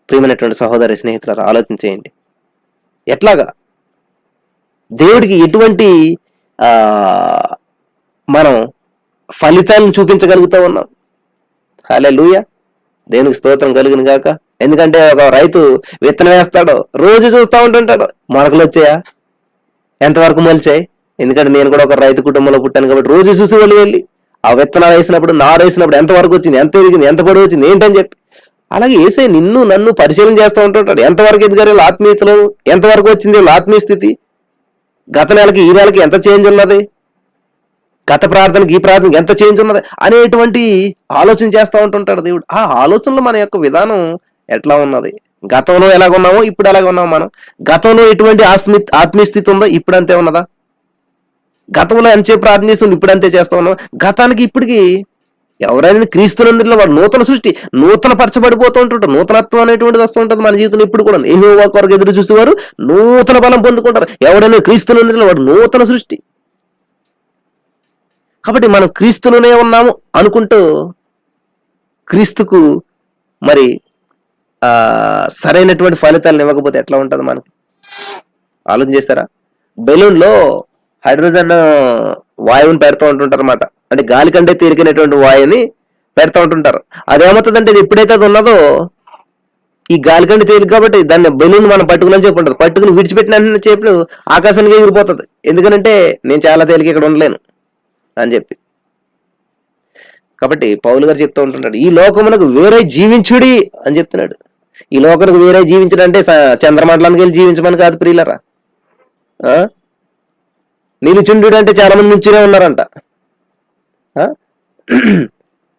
ప్రియమైనటువంటి సహోదరి స్నేహితులారా, ఆలోచించేయండి. ఎట్లాగా దేవుడికి ఎటువంటి మనం ఫలితాలను చూపించగలుగుతూ ఉన్నాం? హల్లెలూయా. దేవునికి స్తోత్రం కలుగును గాక. ఎందుకంటే ఒక రైతు విత్తనం వేస్తాడు, రోజు చూస్తూ ఉంటుంటాడు, మొలకలు వచ్చాయా, ఎంతవరకు మొలిచాయి? ఎందుకంటే నేను కూడా ఒక రైతు కుటుంబంలో పుట్టాను కాబట్టి రోజు చూసి వెళ్ళి ఆ విత్తనాలు వేసినప్పుడు, నారు వేసినప్పుడు ఎంతవరకు వచ్చింది, ఎంత ఎదిగింది, ఎంత పొడవు వచ్చింది ఏంటని చెప్పి. అలాగే ఏసై నిన్ను నన్ను పరిశీలన చేస్తూ ఉంటుంటాడు. ఎంతవరకు ఎదిగారు వీళ్ళ ఆత్మీయతలో, ఎంతవరకు వచ్చింది వీళ్ళ ఆత్మీయ స్థితి, గత నెలకి ఈ నెలకి ఎంత చేంజ్ ఉన్నది, గత ప్రార్థనకి ఈ ప్రార్థనకి ఎంత చేంజ్ ఉన్నది అనేటువంటి ఆలోచన చేస్తూ ఉంటుంటాడు దేవుడు. ఆ ఆలోచనలో మన యొక్క విధానం ఎట్లా ఉన్నది, గతంలో ఎలాగున్నామో ఇప్పుడు ఎలాగ ఉన్నామో, మనం గతంలో ఎటువంటి ఆత్మీయ స్థితి ఉందో ఇప్పుడు అంతే ఉన్నదా, గతంలో ఎంతసేపు ప్రార్థన చేసి ఇప్పుడు అంతే చేస్తా ఉన్నాం. గతానికి ఇప్పటికి ఎవరైనా క్రీస్తునందులో వాడు నూతన సృష్టి, నూతన పరచబడిపోతూ ఉంటుంటారు. నూతనత్వం అనేటువంటిది వస్తూ ఉంటుంది మన జీవితంలో ఇప్పుడు కూడా. యెహోవా కొరకు ఎదురు చూసేవారు నూతన బలం పొందుకుంటారు. ఎవరైనా క్రీస్తునందులో వాడు నూతన సృష్టి. కాబట్టి మనం క్రీస్తులోనే ఉన్నాము అనుకుంటూ క్రీస్తుకు మరి సరైనటువంటి ఫలితాలను ఇవ్వకపోతే ఎట్లా ఉంటుంది మనకి? ఆలోచన చేస్తారా? బెలూన్లో హైడ్రోజన్ వాయువుని పెడతా ఉంటుంటారు అనమాట. అంటే గాలి కంటే తేలికైనటువంటి వాయువుని పెడతా ఉంటుంటారు. అదేమవుతుందంటే ఇది ఎప్పుడైతే అది ఉన్నదో, ఈ గాలి కంటే తేలిక కాబట్టి దాన్ని బెలూన్ మనం పట్టుకుని చెప్పి ఉంటుంది. పట్టుకుని విడిచిపెట్టిన చేపులు ఆకాశానికి ఎగిరిపోతుంది. ఎందుకనంటే నేను చాలా తేలిక ఇక్కడ ఉండలేను అని చెప్పి. కాబట్టి పౌలు గారు చెప్తూ ఉంటుంటాడు, ఈ లోకమునకు వేరే జీవించుడి అని చెప్తున్నాడు. ఈ లోకమునకు వేరే జీవించడం అంటే చంద్రమండలానికి వెళ్ళి జీవించమని కాదు ప్రియులరా. నిలుచుండు అంటే చాలా మంది నుంచునే ఉన్నారంట.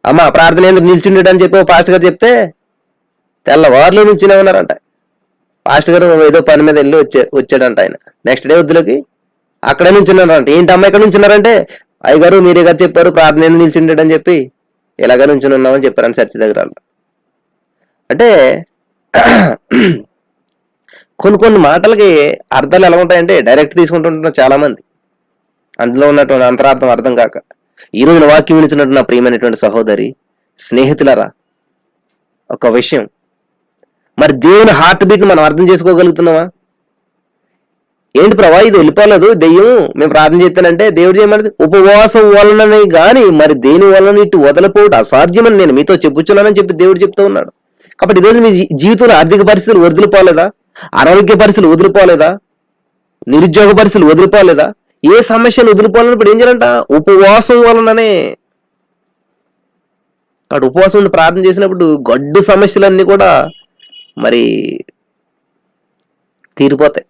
అమ్మా ప్రార్థన ఎందుకు నిల్చుండు అని చెప్పి పాస్టర్ గారు చెప్తే తెల్లవారులో నుంచునే ఉన్నారంట. పాస్టర్ గారు ఏదో పని మీద వెళ్ళి వచ్చాడంట. ఆయన నెక్స్ట్ డే వద్దులోకి అక్కడే నుంచున్నారంట. ఏంటి అమ్మ ఇక్కడ నుంచున్నారంటే, అయ్యగారు మీరే కదా చెప్పారు ప్రార్థన ఎందుకు నిల్చుండాడు అని చెప్పి ఇలాగ నుంచుని ఉన్నామని చెప్పారని చర్చ దగ్గర. అంటే కొన్ని మాటలకి అర్థాలు ఎలా ఉంటాయంటే డైరెక్ట్ తీసుకుంటుంటున్నారు చాలా మంది, అందులో ఉన్నటువంటి అంతరార్థం అర్థం కాక. ఈ రోజున వాక్యం వినిచినట్టు నా ప్రియమైనటువంటి సహోదరి స్నేహితులరా, ఒక విషయం, మరి దేవుని హార్ట్ బీట్ మనం అర్థం చేసుకోగలుగుతున్నావా? ఏంటి ప్రభా ఇది వెళ్ళిపోలేదు దెయ్యం, మేము ప్రార్థన చేస్తానంటే దేవుడు చేయమన్నది ఉపవాసం వలనని గాని మరి దేని వలన ఇటు వదలపోవడం అసాధ్యమని నేను మీతో చెప్పుచున్నానని చెప్పి దేవుడు చెప్తూ ఉన్నాడు. కాబట్టి ఈరోజు మీ జీవితంలో ఆర్థిక పరిస్థితులు వదిలిపోలేదా, ఆరోగ్య పరిస్థితులు వదిలిపోలేదా, నిరుద్యోగ పరిస్థితులు వదిలిపోలేదా, ఏ సమస్యలు వదిలిపోలేనప్పుడు ఏం చేయాలంట? ఉపవాసం వలననే. అటు ఉపవాసం ఉండి ప్రార్థన చేసినప్పుడు గడ్డు సమస్యలన్నీ కూడా మరి తీరిపోతాయి.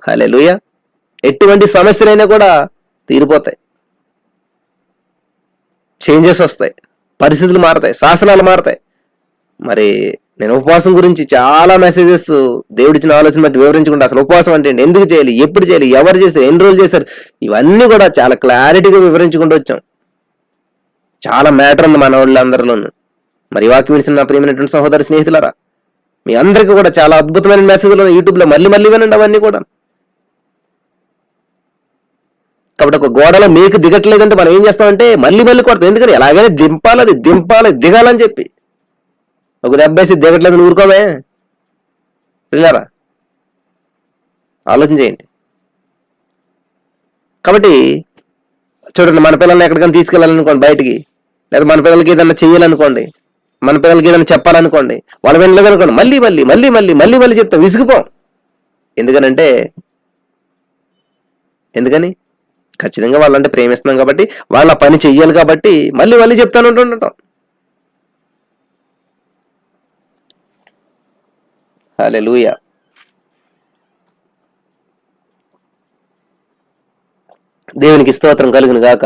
హల్లెలూయా. ఎటువంటి సమస్యలైనా కూడా తీరిపోతాయి, చేంజెస్ వస్తాయి, పరిస్థితులు మారతాయి, శాసనాలు మారతాయి. మరి నేను ఉపవాసం గురించి చాలా మెసేజెస్ దేవుడిచ్చిన ఆలోచన బట్టి వివరించుకుంటా. అసలు ఉపవాసం అంటే ఎందుకు చేయాలి, ఎప్పుడు చేయాలి, ఎవరు చేస్తారు, ఎన్ని రోజులు చేస్తారు, ఇవన్నీ కూడా చాలా క్లారిటీగా వివరించుకుంటూ వచ్చాం. చాలా మ్యాటర్ ఉంది మన వాళ్ళందరిలోనూ. మరి వాక్యం వినిచిన నా ప్రియమైనటువంటి సహోదరి స్నేహితులారా, మీ అందరికీ కూడా చాలా అద్భుతమైన మెసేజ్లు యూట్యూబ్లో మళ్ళీ మళ్ళీ వినండి అవన్నీ కూడా. కాబట్టి ఒక గోడలో మీకు దిగట్లేదంటే మనం ఏం చేస్తామంటే మళ్ళీ మళ్ళీ కొడతాం. ఎందుకని ఎలాగైనా దింపాలి దిగాలని చెప్పి. ఒక దెబ్బేసి దిగట్లేదు ఊరుకోమే పిల్లరా, ఆలోచన చేయండి. కాబట్టి చూడండి, మన పిల్లల్ని ఎక్కడికైనా తీసుకెళ్ళాలనుకోండి బయటికి, లేదా మన పిల్లలకి ఏదైనా చెయ్యాలనుకోండి, మన పిల్లలకి ఏదైనా చెప్పాలనుకోండి, వాళ్ళు వినలేదనుకోండి, మళ్ళీ మళ్ళీ మళ్ళీ మళ్ళీ మళ్ళీ మళ్ళీ చెప్తాం, విసిగిపోం. ఎందుకని ఖచ్చితంగా వాళ్ళంటే ప్రేమిస్తున్నాం కాబట్టి, వాళ్ళ పని చెయ్యాలి కాబట్టి మళ్ళీ మళ్ళీ చెప్తాను ఉంటుంటాం. హల్లెలూయా. దేవునికి స్తోత్రం కలుగును గాక.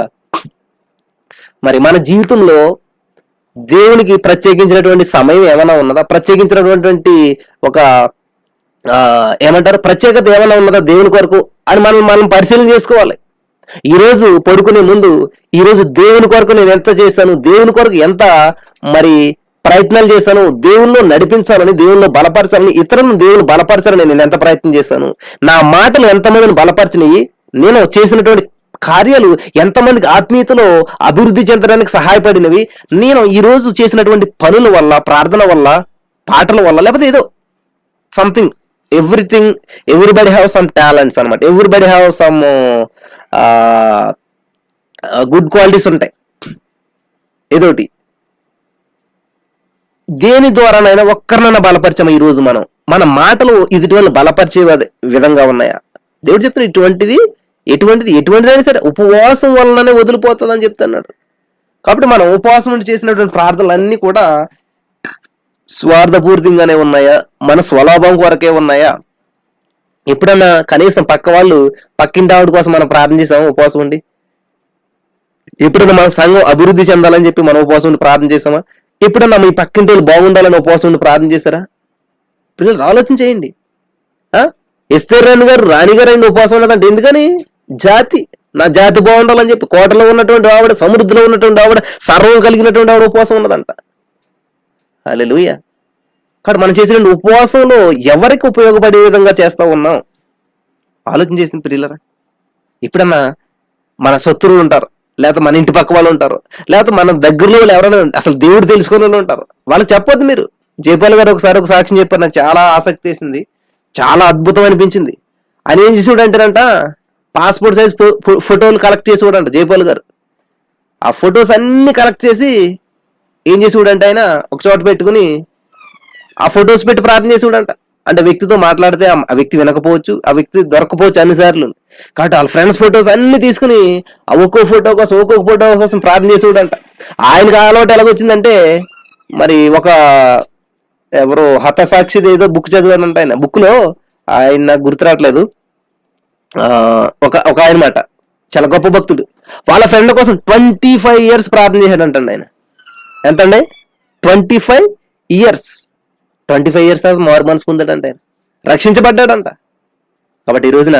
మరి మన జీవితంలో దేవునికి ప్రత్యేకించినటువంటి సమయం ఏమైనా ఉన్నదా? ప్రత్యేకించినటువంటి ఒక ఏమంటారు ప్రత్యేకత ఏమైనా ఉన్నదా దేవుని కొరకు అని మనం పరిశీలన చేసుకోవాలి. ఈరోజు పడుకునే ముందు ఈరోజు దేవుని కొరకు నేను ఎంత చేశాను, దేవుని కొరకు ఎంత మరి ప్రయత్నాలు చేశాను, దేవుల్లో నడిపించాలని, దేవుల్లో బలపరచాలని, ఇతరులను దేవుని బలపరచాలని నేను ఎంత ప్రయత్నం చేశాను, నా మాటలు ఎంతమందిని బలపరిచినవి, నేను చేసినటువంటి కార్యాలు ఎంతమందికి ఆత్మీయతలో అభివృద్ధి చెందడానికి సహాయపడినవి, నేను ఈరోజు చేసినటువంటి పనుల వల్ల, ప్రార్థన వల్ల, పాటల వల్ల, లేకపోతే ఏదో something, everybody have some talents అనమాట. Everybody have some good qualities ఉంటాయి. ఏదోటి దేని ద్వారానైనా ఒక్కరినైనా బలపరిచామా? ఈరోజు మన మాటలు ఎదుటి వాళ్ళని బలపరిచే విధంగా ఉన్నాయా? దేవుడు చెప్తున్నా ఎటువంటిదైనా సరే ఉపవాసం వలననే వదిలిపోతుంది అని చెప్తున్నాడు. కాబట్టి మనం ఉపవాసం ఉండి చేసినటువంటి ప్రార్థనలన్నీ కూడా స్వార్థపూరితంగానే ఉన్నాయా, మన స్వలాభం కొరకే ఉన్నాయా? ఎప్పుడన్నా కనీసం పక్క వాళ్ళు, పక్కింటి ఆవిడ కోసం మనం ప్రార్థన చేసాము ఉపవాసం ఉండి? ఎప్పుడన్నా మన సంఘం అభివృద్ధి చెందాలని చెప్పి మనం ఉపవాసం ఉండి ప్రార్థన చేసామా? ఎప్పుడన్నా మీ పక్కింటి వాళ్ళు బాగుండాలని ఉపవాసం ఉండి ప్రార్థన చేశారా? పిల్లలు ఆలోచన చేయండి. ఎస్తేర్ రాణి గారు అయిన ఉపవాసం ఉన్నదంటే ఎందుకని? జాతి, నా జాతి బాగుండాలని చెప్పి కోటలో ఉన్నటువంటి ఆవిడ, సముద్రంలో ఉన్నటువంటి ఆవిడ, సర్వం కలిగినటువంటి ఆవిడ ఉపవాసం ఉన్నదంట. హల్లెలూయా. కాబట్టి మనం చేసిన ఉపవాసంలో ఎవరికి ఉపయోగపడే విధంగా చేస్తా ఉన్నాం ఆలోచన చేసిన పిల్లలరా. ఇప్పుడన్నా మన శత్రువులు ఉంటారు, లేకపోతే మన ఇంటి పక్క వాళ్ళు ఉంటారు, లేకపోతే మన దగ్గరలో ఎవరైనా అసలు దేవుడు తెలుసుకునే వాళ్ళు ఉంటారు. వాళ్ళకి చెప్పొద్దు మీరు. జయపాల్ గారు ఒకసారి ఒక సాక్ష్యం చెప్పారు, నాకు చాలా ఆసక్తి వేసింది, చాలా అద్భుతం అనిపించింది. ఆయన ఏం చేసేవాడు అంటారంట, పాస్పోర్ట్ సైజ్ ఫోటోలు కలెక్ట్ చేసేవాడంట జయపాల్ గారు. ఆ ఫొటోస్ అన్ని కలెక్ట్ చేసి ఏం చేసేవాడంటే ఆయన ఒక చోట పెట్టుకుని ఆ ఫొటోస్ పెట్టి ప్రార్థన చేసేవాడంట. అంటే వ్యక్తితో మాట్లాడితే ఆ వ్యక్తి వినకపోవచ్చు, ఆ వ్యక్తి దొరకపోవచ్చు అన్నిసార్లు. కాబట్టి వాళ్ళ ఫ్రెండ్స్ ఫొటోస్ అన్ని తీసుకుని ఒక్కొక్క ఫోటో కోసం ప్రార్థన చేసేవాడంట. ఆయనకు అలవాటు ఎలాగొచ్చిందంటే, మరి ఒక ఎవరో హతసాక్షిది ఏదో బుక్ చదివానంట. ఆయన బుక్ లో, ఆయన నాకు గుర్తురావట్లేదు, ఒక ఆయన మాట చాలా గొప్ప భక్తుడు, వాళ్ళ ఫ్రెండ్ కోసం 25 years ప్రార్థన చేశాడంటండి ఆయన. ఎంతండి? 25 years. 25 years తర్వాత మారు మనసు పొందాడంట ఆయన, రక్షించబడ్డాడంట. కాబట్టి ఈ రోజున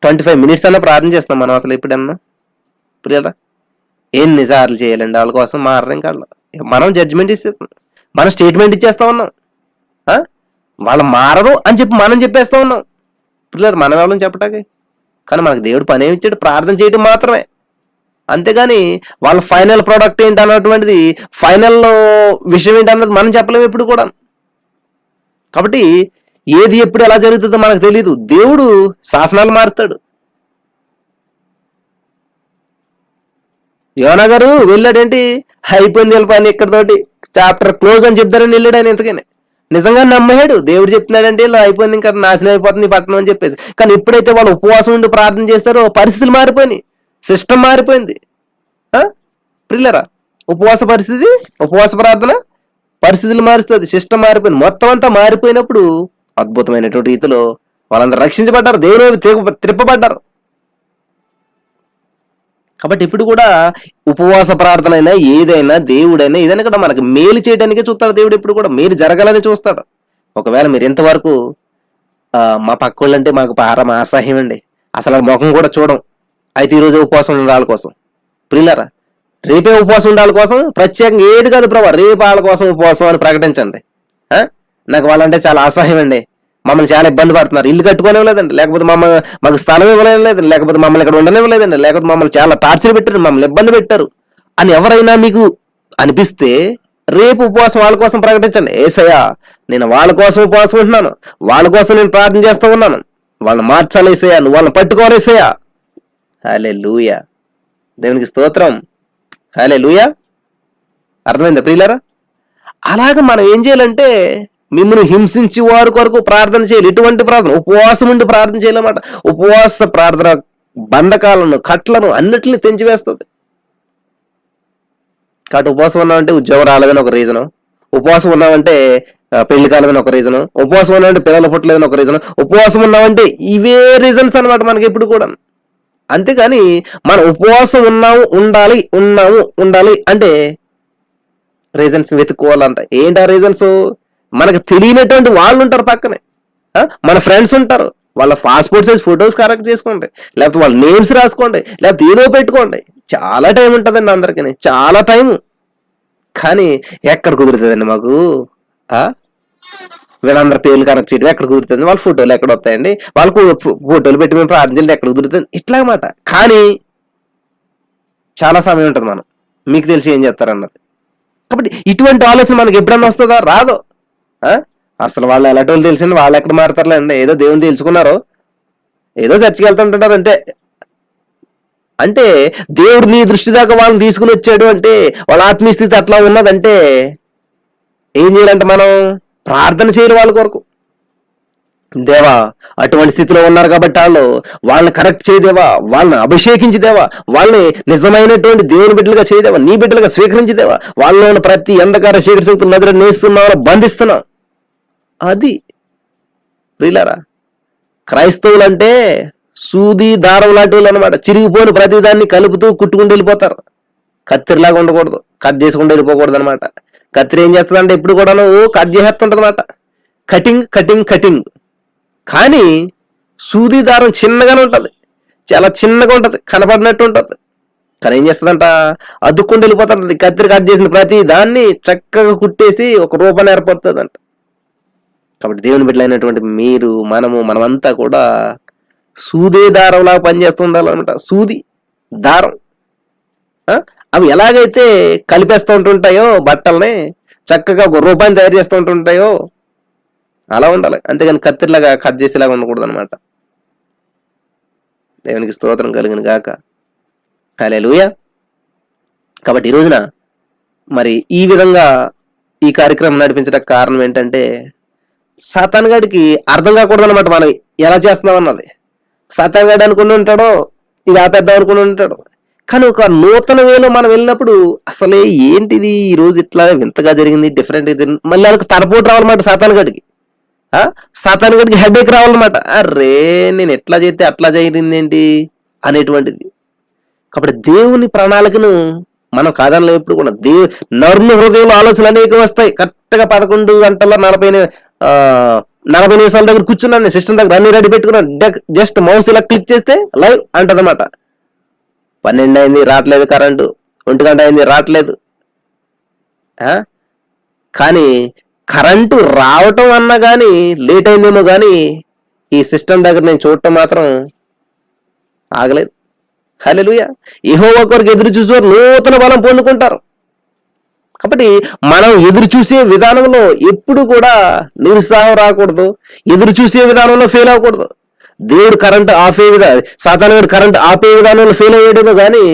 25 minutes అన్నా ప్రార్థన చేస్తున్నాం మనం అసలు ఎప్పుడన్నా? ఇప్పుడు ఎన్నిసార్లు చేయాలండి వాళ్ళ కోసం? మారడం కాదు, మనం జడ్జిమెంట్ ఇచ్చేస్తాం, మనం స్టేట్మెంట్ ఇచ్చేస్తా ఉన్నాం. వాళ్ళు మారరు అని చెప్పి మనం చెప్పేస్తా ఉన్నాం. పిల్లలు మనం ఎవరిని చెప్పటానికి? కానీ మనకు దేవుడు పని ఏమి ఇచ్చాడు? ప్రార్థన చేయడం మాత్రమే. అంతేగాని వాళ్ళ ఫైనల్ ప్రోడక్ట్ ఏంటి అన్నటువంటిది, ఫైనల్ విషయం ఏంటి అన్నది మనం చెప్పలేము ఎప్పుడు కూడా. కాబట్టి ఏది ఎప్పుడు ఎలా జరుగుతుందో మనకు తెలియదు. దేవుడు శాసనాలు మారుతాడు. యోనా గారు వెళ్ళాడేంటి, అయిపోయింది వెళ్ళిపోయింది ఇక్కడతోటి చాప్టర్ క్లోజ్ అని చెప్తారని వెళ్ళాడు ఆయన. ఎందుకని? నిజంగా నమ్మేడు, దేవుడు చెప్తున్నాడంటే ఇలా అయిపోయింది, ఇంకా నాశనం అయిపోతుంది పట్టణం అని చెప్పేసి. కానీ ఎప్పుడైతే వాళ్ళు ఉపవాసం ఉండి ప్రార్థన చేస్తారో పరిస్థితులు మారిపోయినాయి, సిస్టమ్ మారిపోయింది. పిల్లరా, ఉపవాస ప్రార్థన పరిస్థితులు మారుస్తుంది, సిస్టమ్ మారిపోయింది. మొత్తం అంతా మారిపోయినప్పుడు అద్భుతమైనటువంటి రీతిలో వాళ్ళందరూ రక్షించబడ్డారు, దేవుని త్రిప్పబడ్డారు. కాబట్టి ఇప్పుడు కూడా ఉపవాస ప్రార్థన అయినా ఏదైనా, దేవుడైనా ఏదైనా కూడా మనకు మేలు చేయడానికే చూస్తాడు దేవుడు. ఇప్పుడు కూడా మేలు జరగాలని చూస్తాడు. ఒకవేళ మీరు ఎంతవరకు మా పక్క వాళ్ళంటే మాకు పారం అసహ్యం అండి, అసలు ముఖం కూడా చూడం, అయితే ఈరోజు ఉపవాసం ఉండాలి కోసం, ప్రియులారా రేపే ఉపవాసం ఉండాలి కోసం, ప్రత్యేకంగా ఏది కాదు ప్రభా రేపు వాళ్ళ కోసం ఉపవాసం అని ప్రకటించండి. నాకు వాళ్ళంటే చాలా అసహ్యం అండి, మమ్మల్ని చాలా ఇబ్బంది పడుతున్నారు, ఇల్లు కట్టుకోనివ్వలేదండి, లేకపోతే మాకు స్థలం ఇవ్వలేదండి, లేకపోతే మమ్మల్ని ఇక్కడ ఉండనివ్వలేదండి, లేకపోతే మమ్మల్ని చాలా టార్చర్ పెట్టారు, మమ్మల్ని ఇబ్బంది పెట్టారు అని ఎవరైనా మీకు అనిపిస్తే రేపు ఉపవాసం వాళ్ళ కోసం ప్రకటించండి. యేసయ్యా నేను వాళ్ళ కోసం ఉపవాసం ఉంటున్నాను, వాళ్ళ కోసం నేను ప్రార్థన చేస్తూ ఉన్నాను, వాళ్ళని మార్చాలి యేసయ్యా, నువ్వు వాళ్ళని పట్టుకోవాలి యేసయ్యా. హల్లెలూయా, దేవునికి స్తోత్రం. హల్లెలూయా. అర్థమైందా ప్రియులారా? అలాగ మనం ఏం చేయాలంటే, మిమ్మల్ని హింసించి వారి కొరకు ప్రార్థన చేయాలి. ఎటువంటి ప్రార్థన? ఉపవాసం ఉండి ప్రార్థన చేయాలన్నమాట. ఉపవాస ప్రార్థన బంధకాలను, కట్లను అన్నిటిని తెంచివేస్తుంది. కాబట్టి ఉపవాసం ఉన్నామంటే ఉద్యోగం రాలేదని ఒక రీజను, ఉపవాసం ఉన్నామంటే పెళ్లి కాలేదని ఒక రీజను, ఉపవాసం ఉన్నామంటే పిల్లలు పుట్టలేదని ఒక రీజను, ఉపవాసం ఉన్నామంటే ఇవే రీజన్స్ అనమాట మనకి ఎప్పుడు కూడా. అంతేగాని మనం ఉపవాసం ఉండాలి అంటే రీజన్స్ వెతుక్కోవాలంట. ఏంటి ఆ రీజన్స్? మనకు తెలియనటువంటి వాళ్ళు ఉంటారు పక్కనే, మన ఫ్రెండ్స్ ఉంటారు, వాళ్ళ పాస్పోర్ట్ సైజ్ ఫొటోస్ కరెక్ట్ చేసుకోండి, లేకపోతే వాళ్ళ నేమ్స్ రాసుకోండి, లేకపోతే ఏదో పెట్టుకోండి. చాలా టైం ఉంటుందండి అందరికీ, చాలా టైం. కానీ ఎక్కడ కుదురుతుందండి మాకు? వీళ్ళందరి పేర్లు కనెక్ట్ చేయడం ఎక్కడ కుదురుతుంది? వాళ్ళ ఫోటోలు ఎక్కడ వస్తాయండి? వాళ్ళకు ఫోటోలు పెట్టి మేము ప్రార్థనలు ఎక్కడ కుదురుతుంది? ఇట్లా మాట. కానీ చాలా సమయం ఉంటుంది, మనం మీకు తెలిసి ఏం చేస్తారన్నది. కాబట్టి ఇటువంటి ఆలోచన మనకి ఎప్పుడన్నా వస్తుందా? రాదు. అసలు వాళ్ళు ఎలాంటి వాళ్ళు తెలిసింది, వాళ్ళు ఎక్కడ మారుతారులేండి, ఏదో దేవుని తెలుసుకున్నారు, ఏదో చర్చికి వెళ్తుంటారు అంటే దేవుడు నీ దృష్టి దాకా వాళ్ళని తీసుకుని వచ్చాడు అంటే, వాళ్ళ ఆత్మీయ స్థితి అట్లా ఉన్నదంటే ఏం చేయాలంటే మనం ప్రార్థన చేయాలి వాళ్ళ కొరకు. దేవా అటువంటి స్థితిలో ఉన్నారు కాబట్టి వాళ్ళని కరెక్ట్ చేయదేవా, వాళ్ళని అభిషేకించిదేవా, వాళ్ళని నిజమైనటువంటి దేవుని బిడ్డలుగా చేయదేవా, నీ బిడ్డలుగా స్వీకరించిదేవా, వాళ్ళలో ఉన్న ప్రతి అంధకార చీకటి శక్తులు నదిలో నేస్తున్నావు, బంధిస్తున్నావు. అది ప్రియులారా, క్రైస్తవులు అంటే సూది దారం లాంటి వాళ్ళు అనమాట. చిరిగిపోయిన ప్రతిదాన్ని కలుపుతూ కుట్టుకుంటూ వెళ్ళిపోతారు. కత్తిరిలాగా ఉండకూడదు, కట్ చేసుకుంటూ వెళ్ళిపోకూడదు అనమాట. కత్తిరి ఏం చేస్తుందంటే ఎప్పుడు కూడాను కట్ చేసేస్తుంటది అనమాట. Cutting cutting cutting. కానీ సూది దారం చిన్నగానే ఉంటది, చాలా చిన్నగా ఉంటది, కనపడినట్టు ఉంటది. కానీ ఏం చేస్తుందంట, అద్దుకుంటూ వెళ్ళిపోతుంటది. కత్తిరి కట్ చేసిన ప్రతి దాన్ని చక్కగా కుట్టేసి ఒక రూపాన్ని ఏర్పడుతుందంట. కాబట్టి దేవుని బిడ్డలైనటువంటి మీరు, మనమంతా కూడా సూదే దారంలాగా పనిచేస్తూ ఉండాలన్నమాట. సూది దారం అవి ఎలాగైతే కలిపేస్తూ ఉంటుంటాయో బట్టల్ని, చక్కగా ఒక రూపాయిని తయారు చేస్తూ ఉంటుంటాయో అలా ఉండాలి. అంతేగాని కత్తిరిలాగా కట్ చేసేలాగా ఉండకూడదు అనమాట. దేవునికి స్తోత్రం కలిగిన గాక. హల్లెలూయా. కాబట్టి ఈ రోజున మరి ఈ విధంగా ఈ కార్యక్రమం నడిపించడానికి కారణం ఏంటంటే, సాతాను గాడికి అర్థం కాకూడదు అనమాట మనం ఎలా చేస్తున్నాం అన్నది. సాతాను గాడు అనుకుని ఉంటాడో ఇది ఆపేద్దాం అనుకుని ఉంటాడు. కానీ ఒక నూతన వేలో మనం వెళ్ళినప్పుడు అసలే ఏంటిది ఈ రోజు ఇట్లా వింతగా జరిగింది, డిఫరెంట్ జరిగింది, మళ్ళీ వాళ్ళకి తరపోటు రావాలన్నమాట. సాతాను గడికి హెడేక్ రావాలన్నమాట. అరే నేను ఎట్లా చేస్తే అట్లా జరిగింది ఏంటి అనేటువంటిది. కాబట్టి దేవుని ప్రణాళికను మనం కాదనలేం ఎప్పుడు కూడా. నరుని హృదయంలో ఆలోచనలు అనేకం వస్తాయి. కరెక్ట్గా 11 గంటల 40 నిమిషాల దగ్గర కూర్చున్నాను, సిస్టమ్ దగ్గర అన్ని రెడీ పెట్టుకున్నాను. జస్ట్ మౌస్ ఇలా క్లిక్ చేస్తే లైవ్ అంటదన్నమాట. 12 అయింది రావట్లేదు కరెంటు, 1 గంట అయింది రావట్లేదు. కానీ కరెంటు రావటం అన్నా కానీ లేట్ అయిందేమో కానీ ఈ సిస్టమ్ దగ్గర నేను చూడటం మాత్రం ఆగలేదు. హల్లెలూయా. యెహోవా కొరకు ఎదురు చూసేవారు నూతన బలం పొందుకుంటారు. కాబట్టి మనం ఎదురు చూసే విధానంలో ఎప్పుడు కూడా నిరుత్సాహం రాకూడదు, ఎదురు చూసే విధానంలో ఫెయిల్ అవ్వకూడదు. దేవుడు కరెంట్ ఆపే విధానం, సాతానుడు కరెంట్ ఆపే విధానంలో ఫెయిల్ అయ్యేటేమో కానీ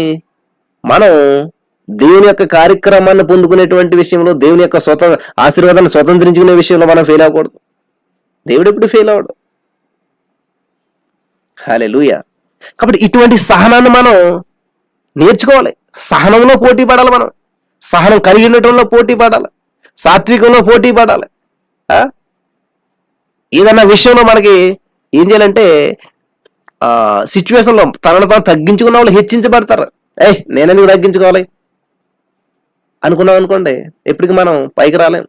మనం దేవుని యొక్క కార్యక్రమాన్ని పొందుకునేటువంటి విషయంలో, దేవుని యొక్క ఆశీర్వాదాన్ని స్వతంత్రించుకునే విషయంలో మనం ఫెయిల్ అవ్వకూడదు. దేవుడు ఎప్పుడు ఫెయిల్ అవ్వడు. హల్లెలూయా. కాబట్టి ఇటువంటి సహనాన్ని మనం నేర్చుకోవాలి. సహనంలో పోటీ పడాలి. మనం సహనం కలిగి ఉండటంలో పోటీ పడాలి, సాత్వికంలో పోటీ పడాలి. ఏదన్నా విషయంలో మనకి ఏం చేయాలంటే సిచ్యువేషన్లో తనను తాను తగ్గించుకున్న వాళ్ళు హెచ్చించబడతారు. నేనెందుకు తగ్గించుకోవాలి అనుకున్నాం అనుకోండి, ఎప్పటికి మనం పైకి రాలేం.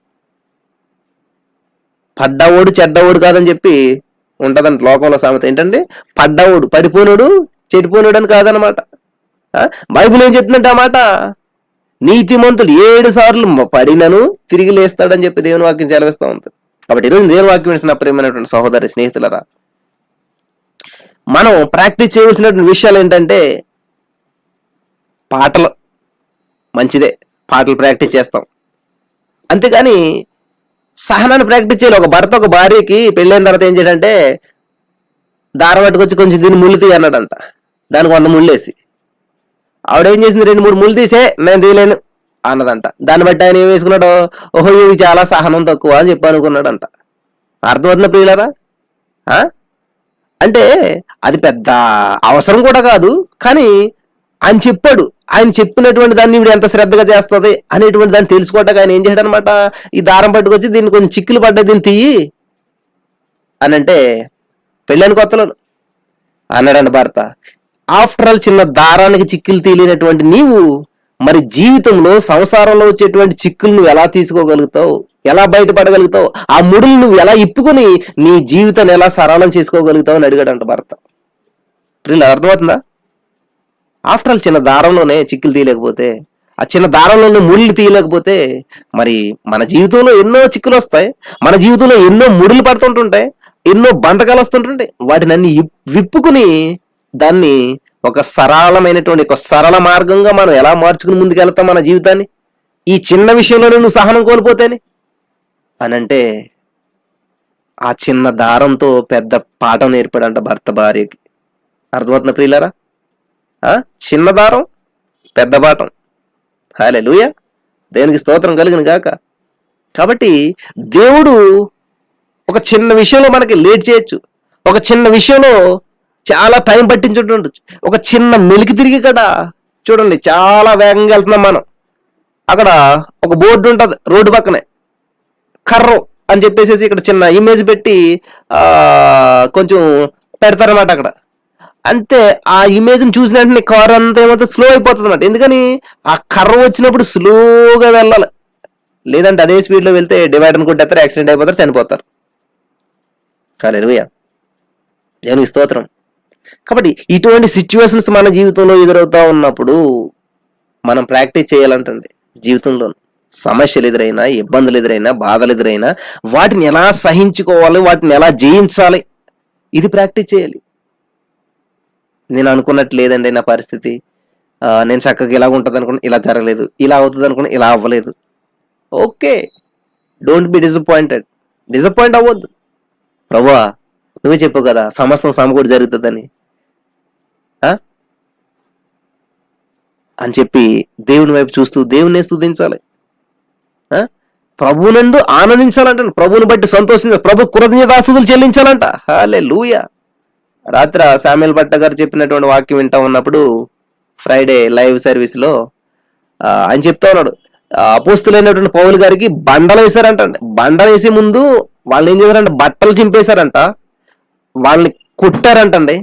పడ్డవాడు చెడ్డవాడు కాదని చెప్పి ఉంటదంట లోకంలో సామెత. ఏంటంటే పడ్డవాడు పడిపోయినాడు చెడిపోయినాడు అని కాదనమాట. బైబిల్ ఏం చెప్తుందంటే ఆ మాట, నీతిమంతుడు 7 సార్లు పడినను తిరిగి లేస్తాడని చెప్పి దేవుని వాక్యం సెలవిస్తూ ఉంటుంది. కాబట్టి ఈరోజు దేవుని వాక్యం వినిసిన ప్రియమైనటువంటి సహోదరి స్నేహితులరా, మనం ప్రాక్టీస్ చేయవలసినటువంటి విషయాలు ఏంటంటే, పాటలు మంచిదే, పాటలు ప్రాక్టీస్ చేస్తాం, అంతేగాని సహనాన్ని ప్రాక్టీస్ చేయాలి. ఒక భర్త ఒక భార్యకి పెళ్ళైన తర్వాత ఏం చేయడంటే, దారం పట్టుకొచ్చి కొంచెం దీన్ని ముళ్ళు తీయ అన్నాడంట. దానికి 100 ముళ్ళు వేసి ఆవిడేం చేసింది, 2-3 ముళ్ళు తీసే నేను తీయలేను అన్నదంట. దాన్ని బట్టి ఆయన ఏం వేసుకున్నాడు, ఓహో ఇవి చాలా సహనం తక్కువ అని చెప్పి అనుకున్నాడంట. అర్థమవుతుందా ప్రియులారా? అంటే అది పెద్ద అవసరం కూడా కాదు, కానీ ఆయన చెప్పాడు, ఆయన చెప్పినటువంటి దాన్ని ఇవి ఎంత శ్రద్ధగా చేస్తుంది అనేటువంటి దాన్ని తెలుసుకోవటానికి ఆయన ఏం చేయడం అనమాట, ఈ దారం పట్టుకొచ్చి దీన్ని కొంచెం చిక్కులు పడ్డాయి దీన్ని తీయి అని అంటే, పెళ్ళని కొత్తలో అన్నాడంట భర్త. ఆఫ్టర్ ఆల్ చిన్న దారానికి చిక్కులు తీయలేనటువంటి నీవు మరి జీవితంలో సంసారంలో వచ్చేటువంటి చిక్కులు నువ్వు ఎలా తీసుకోగలుగుతావు, ఎలా బయటపడగలుగుతావు, ఆ ముడులు నువ్వు ఎలా ఇప్పుకొని నీ జీవితాన్ని ఎలా సరళం చేసుకోగలుగుతావు అని అడిగాడంట భర్త. ప్రియులు అర్థమవుతుందా? ఆఫ్టర్ ఆల్ చిన్న దారంలోనే చిక్కులు తీయలేకపోతే, ఆ చిన్న దారంలోనే ముళ్ళు తీయలేకపోతే మరి మన జీవితంలో ఎన్నో చిక్కులు వస్తాయి, మన జీవితంలో ఎన్నో ముడులు పడుతుంటుంటాయి, ఎన్నో బంధకాలు వస్తుంటుంటాయి. వాటిని అన్ని విప్పుకుని దాన్ని ఒక సరళమైనటువంటి ఒక సరళ మార్గంగా మనం ఎలా మార్చుకుని ముందుకెళ్తాం మన జీవితాన్ని, ఈ చిన్న విషయంలోనే నువ్వు సహనం కోల్పోతేనే అని అంటే, ఆ చిన్న దారంతో పెద్ద పాఠం నేర్పాడంట భర్త భార్యకి. అర్థమవుతున్న ప్రియులారా? చిన్న దారం పెద్ద పాఠం. హల్లెలూయా. దేవునికి స్తోత్రం కలిగిన గాక. కాబట్టి దేవుడు ఒక చిన్న విషయంలో మనకి లేట్ చేయొచ్చు, ఒక చిన్న విషయంలో చాలా టైం పట్టించుంటుండొచ్చు, ఒక చిన్న మెలికి తిరిగి కదా చూడండి చాలా వేగంగా వెళ్తున్నాం మనం. అక్కడ ఒక బోర్డు ఉంటుంది రోడ్డు పక్కనే, కర్ర అని చెప్పేసి ఇక్కడ చిన్న ఇమేజ్ పెట్టి కొంచెం పెడతారన్నమాట అక్కడ. అంతే ఆ ఇమేజ్ ని చూసిన వెంటనే కార్ అంతా ఏమవుతుంది, స్లో అయిపోతుంది అన్నమాట. ఎందుకని ఆ కర్ర వచ్చినప్పుడు స్లోగా వెళ్ళాలి, లేదంటే అదే స్పీడ్ లో వెళ్తే డివైడర్ కొట్టేస్తారు, యాక్సిడెంట్ అయిపోతారు, చనిపోతారు. హల్లెలూయా, దేవునికి స్తోత్రం. కాబట్టి ఇటువంటి సిచ్యువేషన్స్ మన జీవితంలో ఎదురవుతా ఉన్నప్పుడు మనం ప్రాక్టీస్ చేయాలంటండి. జీవితంలో సమస్యలు ఎదురైనా, ఇబ్బందులు ఎదురైనా, బాధలు ఎదురైనా వాటిని ఎలా సహించుకోవాలి, వాటిని ఎలా జయించాలి, ఇది ప్రాక్టీస్ చేయాలి. నేను అనుకున్నట్టు లేదండి నా పరిస్థితి, నేను చక్కగా ఇలా ఉంటుంది అనుకున్నా, ఇలా జరగలేదు, ఇలా అవుతుంది అనుకున్నా, ఇలా అవ్వలేదు. ఓకే, డోంట్ బి డిసప్పాయింట్ అవ్వద్దు. ప్రభువా నువ్వే చెప్పు కదా సమస్తం సమకూడి జరుగుతుందని అని చెప్పి దేవుని వైపు చూస్తూ దేవుని స్తుతించాలి. ప్రభువునందు ఆనందించాలంట, ప్రభువుని బట్టి సంతోషించాలి, ప్రభు కృతజ్ఞతాస్తుతులు చెల్లించాలంట. హల్లెలూయా. రాత్రి శామ్యూల్ భట్ట గారు చెప్పినటువంటి వాక్యం వింటా ఉన్నప్పుడు ఫ్రైడే లైవ్ సర్వీస్ లో ఆయన చెప్తా ఉన్నాడు, అపోస్తులైనటువంటి పౌలు గారికి బండలు వేశారంట. బండలు వేసే ముందు వాళ్ళు ఏం చేశారంటే బట్టలు చింపేశారంట, వాళ్ళని కుట్టారంటండి.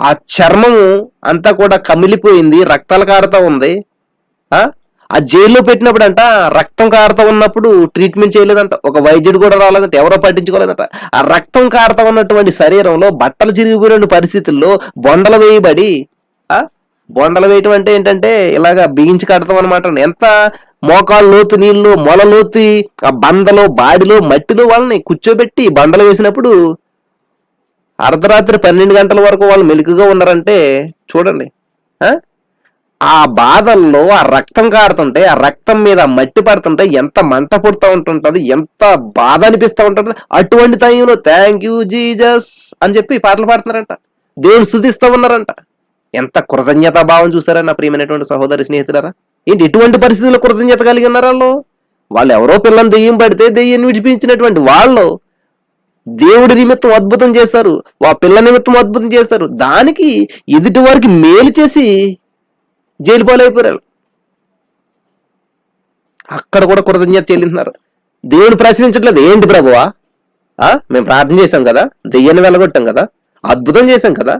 ఆ చర్మము అంతా కూడా కమిలిపోయింది, రక్తాలు కారుతా ఉంది. ఆ జైల్లో పెట్టినప్పుడు అంట రక్తం కారుతా ఉన్నప్పుడు ట్రీట్మెంట్ చేయలేదంట, ఒక వైద్యుడు కూడా రాలేదంట, ఎవరో పట్టించుకోలేదంట. ఆ రక్తం కారుతా ఉన్నటువంటి శరీరంలో బట్టలు చిరిగిపోయిన పరిస్థితుల్లో బొండలు వేయబడి, బొండలు వేయటం అంటే ఏంటంటే ఇలాగా బిగించి కడతాం అనమాట. ఎంత మోకాలు లోతు నీళ్ళు, మొల లోతు ఆ బండలో, బాడిలో, మట్టిలో వాళ్ళని కూర్చోబెట్టి బండలు వేసినప్పుడు అర్ధరాత్రి 12 గంటల వరకు వాళ్ళు మెలుకుగా ఉన్నారంటే చూడండి. ఆ బాధల్లో ఆ రక్తం కారుతుంటే, ఆ రక్తం మీద మట్టి పడుతుంటే ఎంత మంట పుడుతూ ఉంటుంటది, ఎంత బాధ అనిపిస్తూ ఉంటుంది. అటువంటి టైంలో థ్యాంక్ యూ జీజస్ అని చెప్పి పాటలు పాడుతున్నారంట, దేవుని స్తుతిస్తూ ఉన్నారంట. ఎంత కృతజ్ఞతా భావం చూసారా నా ప్రియమైనటువంటి సహోదరి స్నేహితులారా. ఏంటి ఎటువంటి పరిస్థితుల్లో కృతజ్ఞత కలిగి ఉన్నారు వాళ్ళు ఎవరో పిల్లని దెయ్యం పడితే దెయ్యాన్ని విడిపించినటువంటి వాళ్ళు దేవుడి నిమిత్తం అద్భుతం చేశారు, ఆ పిల్ల నిమిత్తం అద్భుతం చేశారు, దానికి ఎదుటి వారికి మేలు చేసి జైలు పాలైపోయారు. అక్కడ కూడా కృతజ్ఞత చెల్లింటున్నారు. దేవుడు ప్రశ్నించట్లేదు, ఏంటి ప్రభువా మేము ప్రార్థన చేశాం కదా, దెయ్యాన్ని వెళ్ళగొట్టాం కదా, అద్భుతం చేశాం కదా,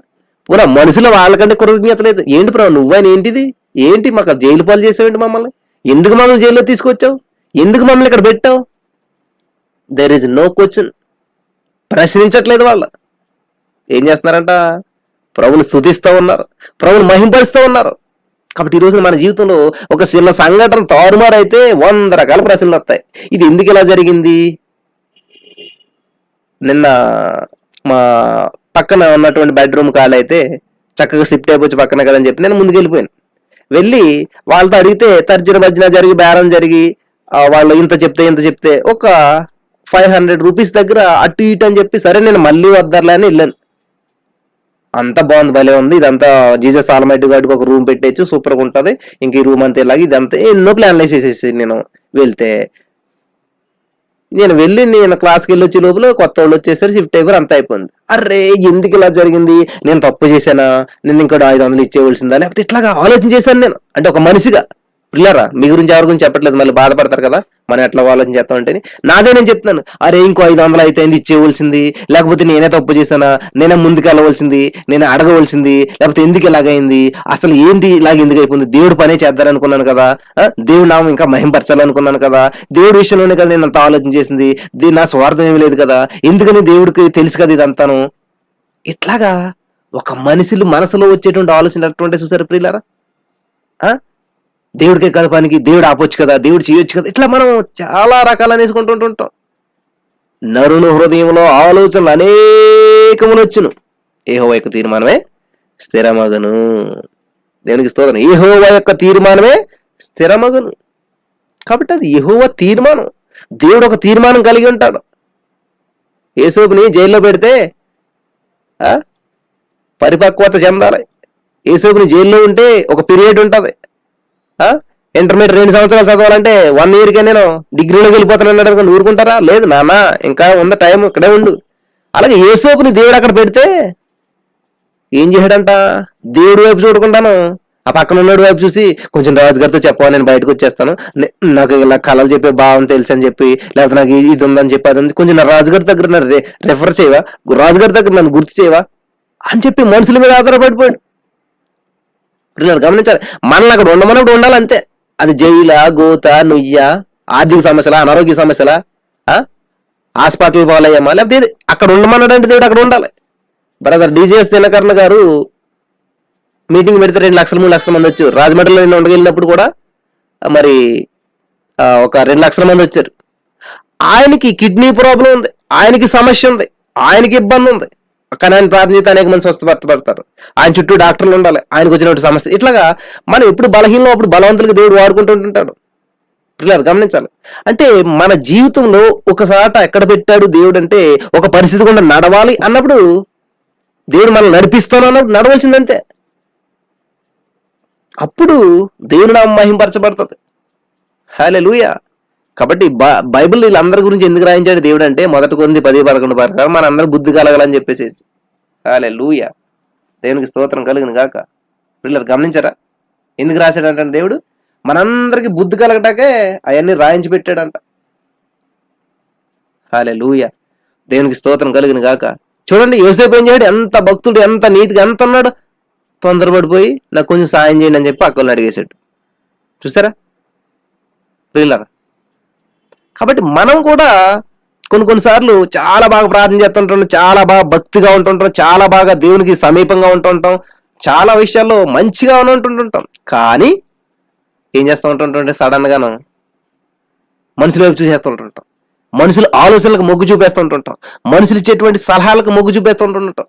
పూరా మనుషుల వాళ్ళకంటే కృతజ్ఞత లేదు. ఏంటి ప్రభు నువ్వైనా ఏంటిది, ఏంటి మాకు జైలు పాలు చేసావేంటి, మమ్మల్ని ఎందుకు మమ్మల్ని జైల్లో తీసుకొచ్చావు, ఎందుకు మమ్మల్ని ఇక్కడ పెట్టావు? There is no question. ప్రశ్నించట్లేదు. వాళ్ళు ఏం చేస్తున్నారంట, ప్రభుని స్తుతిస్తూ ఉన్నారు, ప్రభుని మహింపరుస్తూ ఉన్నారు. కాబట్టి ఈ రోజున మన జీవితంలో ఒక చిన్న సంఘటన తారుమారైతే 100 రకాల ప్రశ్నలు వస్తాయి. ఇది ఎందుకు ఇలా జరిగింది? నిన్న మా పక్కన ఉన్నటువంటి బెడ్రూమ్ ఖాళీ అయితే చక్కగా షిఫ్ట్ అయిపోయి పక్కన కదని చెప్పి నేను ముందుకు వెళ్ళిపోయాను. వెళ్ళి వాళ్ళతో అడిగితే తర్జన భర్జన జరిగి బేరం జరిగి వాళ్ళు ఇంత చెప్తే ఒక 500 రూపీస్ దగ్గర అటు ఇటు అని చెప్పి సరే నేను మళ్ళీ వద్దర్లే అని వెళ్ళాను. అంత బాగుంది, భలే ఉంది, ఇదంతా జీసస్ ఆల్మైటీ గాడికి ఒక రూమ్ పెట్టేచ్చు, సూపర్గా ఉంటుంది, ఇంక ఈ రూమ్ అంతా ఇలాగ ఇదంతా ఎన్నో ప్లాన్లు వేసేసేసి నేను నేను క్లాస్కి వెళ్ళి వచ్చే లోపల కొత్త వాళ్ళు వచ్చేసరి షిఫ్ట్ అయిపోయి అంత అయిపోయింది. అరే ఎందుకు ఇలా జరిగింది, నేను తప్పు చేశానా, నేను ఇంకా 500 ఇచ్చేవలసిందా, లేకపోతే ఇట్లాగా ఆలోచన చేశాను నేను. అంటే ఒక మనిషిగా పిల్లరా మీ గురించి ఎవరి గురించి చెప్పట్లేదు, మళ్ళీ బాధపడతారు కదా మనం ఎట్లా ఆలోచన చేస్తాం అంటే. నాదే నేను చెప్తున్నాను, అరే ఇంకో 500 అయితే ఇచ్చేవలసింది, లేకపోతే నేనే తప్పు చేశానా, నేనే ముందుకు వెళ్ళవలసింది, నేనే అడగవలసింది, లేకపోతే ఎందుకు ఇలాగైంది, అసలు ఏంటి ఇలాగ ఎందుకు అయిపోయింది, దేవుడు పనే చేద్దారనుకున్నాను కదా, దేవుడు నామం ఇంకా మహింపరచాలనుకున్నాను కదా, దేవుడి విషయంలోనే కదా నేను అంత ఆలోచన చేసింది, నా స్వార్థం ఏమి లేదు కదా, ఎందుకని దేవుడికి తెలుసు కదా ఇదంతాను. ఇట్లాగా ఒక మనిషిలు మనసులో వచ్చేటువంటి ఆలోచన అటువంటి చూసారు ప్రియులారా. దేవుడికే కదా పనికి, దేవుడు ఆపొచ్చు కదా, దేవుడు చేయొచ్చు కదా, ఇట్లా మనం చాలా రకాలు అనేసుకుంటుంటుంటాం. నరుని హృదయంలో ఆలోచనలు అనేకములు వచ్చును, యెహోవా యొక్క తీర్మానమే స్థిరమగును. దేవునికి స్తోత్రం. యెహోవా యొక్క తీర్మానమే స్థిరమగును. కాబట్టి అది యెహోవా తీర్మానం. దేవుడు ఒక తీర్మానం కలిగి ఉంటాడు. యేసోబుని జైల్లో పెడితే పరిపక్వత చెందాలి. యేసోబుని జైల్లో ఉంటే ఒక పీరియడ్ ఉంటుంది, ఇంటర్మీడియట్ 2 సంవత్సరాలు చదవాలంటే 1 ఇయర్కే నేను డిగ్రీలోకి వెళ్ళిపోతానన్నాడు అనుకోండి, ఊరుకుంటారా? లేదు నాన్న, ఇంకా ఉన్న టైం ఇక్కడే ఉండు. అలాగే యేసోపుని దేవుడు అక్కడ పెడితే ఏం చేశాడంట? దేవుడి వైపు చూడకుండాను ఆ పక్కన ఉన్నాడు వైపు చూసి, కొంచెం రాజుగారితో చెప్పవా, నేను బయటకు వచ్చేస్తాను, నాకు ఇలా కళలు చెప్పే భావం తెలుసు అని చెప్పి, లేకపోతే నాకు ఇది ఉందని చెప్పి అది ఉంది, కొంచెం నా రాజుగారి దగ్గర నన్ను రెఫర్ చేయవా, రాజుగారి దగ్గర నన్ను గుర్తు చేయవా అని చెప్పి మనుషుల మీద ఆధారపడిపోయాడు. పిల్లలు గమనించాలి, మనల్ని అక్కడ ఉండమన్నప్పుడు ఉండాలి అంతే. అది జైలా, గోత, నుయ్య, ఆర్థిక సమస్యలా, అనారోగ్య సమస్యలా, హాస్పిటల్ పోవాలయ్యమ్మా, లేకపోతే అక్కడ ఉండమన్నాడంటే దేవుడు అక్కడ ఉండాలి. బ్రదర్ డిజేఎస్ దినకరణ గారు మీటింగ్ పెడితే 2 లక్షలు 3 లక్షల మంది వచ్చారు. రాజమండ్రిలో నేను ఉండగలిగినప్పుడు కూడా మరి ఒక 2 లక్షల మంది వచ్చారు. ఆయనకి కిడ్నీ ప్రాబ్లం ఉంది, ఆయనకి సమస్య ఉంది, ఆయనకి ఇబ్బంది ఉంది, కానీ ఆయన ప్రార్థన చేస్తే అనేక మంది స్వస్థపడతారు. ఆయన చుట్టూ డాక్టర్లు ఉండాలి, ఆయనకు వచ్చినటువంటి సమస్య. ఇట్లాగా మనం ఎప్పుడు బలహీనం అప్పుడు బలవంతులకు దేవుడు వాడుకుంటుంటాడు. పిల్లలు గమనించాలి. అంటే మన జీవితంలో ఒకసాట ఎక్కడ పెట్టాడు దేవుడు అంటే, ఒక పరిస్థితి కూడా నడవాలి అన్నప్పుడు దేవుడు మనల్ని నడిపిస్తాను అన్నప్పుడు నడవలసిందంతే. అప్పుడు దేవుని నామం మహింపరచబడుతుంది. హల్లెలూయా. కాబట్టి బైబిల్ వీళ్ళందరి గురించి ఎందుకు రాయించాడు దేవుడు అంటే, 1 కొరింథీ 10:11 ప్రకారం మన అందరూ బుద్ధి కలగాలని చెప్పేసి. హల్లెలూయా. దేవునికి స్తోత్రం కలుగును గాక. పిల్లలు గమనించారా ఎందుకు రాశాడంటే దేవుడు? మనందరికి బుద్ధి కలగటాకే అవన్నీ రాయించి పెట్టాడంట. హల్లెలూయా. దేవునికి స్తోత్రం కలుగును గాక. చూడండి యోసేపు ఏం చేయడు, ఎంత భక్తుడు, ఎంత నీతిగా ఎంత ఉన్నాడు, తొందరపడిపోయి నాకు కొంచెం సాయం చేయండి అని చెప్పి అక్కల్ని అడిగేశాడు. చూసారా పిల్లరా? కాబట్టి మనం కూడా కొన్నిసార్లు చాలా బాగా ప్రార్థన చేస్తుంటాం, చాలా బాగా భక్తిగా ఉంటుంటాం, చాలా బాగా దేవునికి సమీపంగా ఉంటుంటాం, చాలా విషయాల్లో మంచిగా ఉంటుంటుంటాం. కానీ ఏం చేస్తూ ఉంటుంటే సడన్ గాను మనుషుల వైపు చూసేస్తూ ఉంటుంటాం, మనుషుల ఆలోచనలకు మొగ్గు చూపేస్తూ ఉంటుంటాం, మనుషులు ఇచ్చేటువంటి సలహాలకు మొగ్గు చూపేస్తూ ఉంటుంటాం,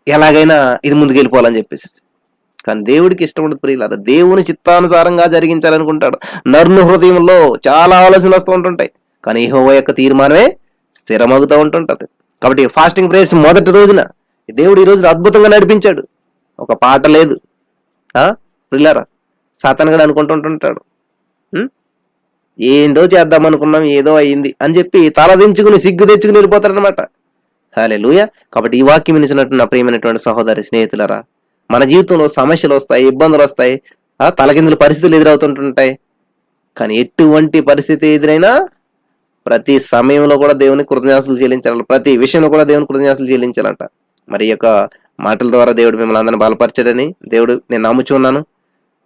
ఎలాగైనా ఇది ముందుకు వెళ్ళిపోవాలని చెప్పేసి. కానీ దేవుడికి ఇష్టం ఉండదు ప్రియులారా. దేవుని చిత్తానుసారంగా జరిగించాలనుకుంటాడు. నరుని హృదయంలో చాలా ఆలోచనలు వస్తూ ఉంటుంటాయి, కానీ యెహోవా యొక్క తీర్మానమే స్థిరమవుతూ ఉంటుంటది. కాబట్టి ఫాస్టింగ్ ప్రేయర్స్ మొదటి రోజున దేవుడు ఈ రోజున అద్భుతంగా నడిపించాడు. ఒక పాట లేదు ప్రియులారా. సాతానుగాడు అనుకుంటుంటాడు, ఏందో చేద్దాం అనుకున్నాం, ఏదో అయింది అని చెప్పి తలదించుకుని సిగ్గు తెచ్చుకుని వెళ్ళిపోతారనమాట. హల్లెలూయా. కాబట్టి ఈ వాక్యం వినిచినట్టు నా ప్రియమైనటువంటి సహోదరి స్నేహితులరా, మన జీవితంలో సమస్యలు వస్తాయి, ఇబ్బందులు వస్తాయి, తలకిందుల పరిస్థితులు ఎదురవుతుంటుంటాయి. కానీ ఎటువంటి పరిస్థితి ఎదురైనా ప్రతి సమయంలో కూడా దేవుని కృతజ్ఞతలు చెల్లించాలి, ప్రతి విషయంలో కూడా దేవుని కృతజ్ఞతలు చెల్లించాలంట. మరి ఈ యొక్క మాటల ద్వారా దేవుడు మిమ్మల్ని అందరినీ బలపరచాడని దేవుడు నేను నమ్ముచున్నాను.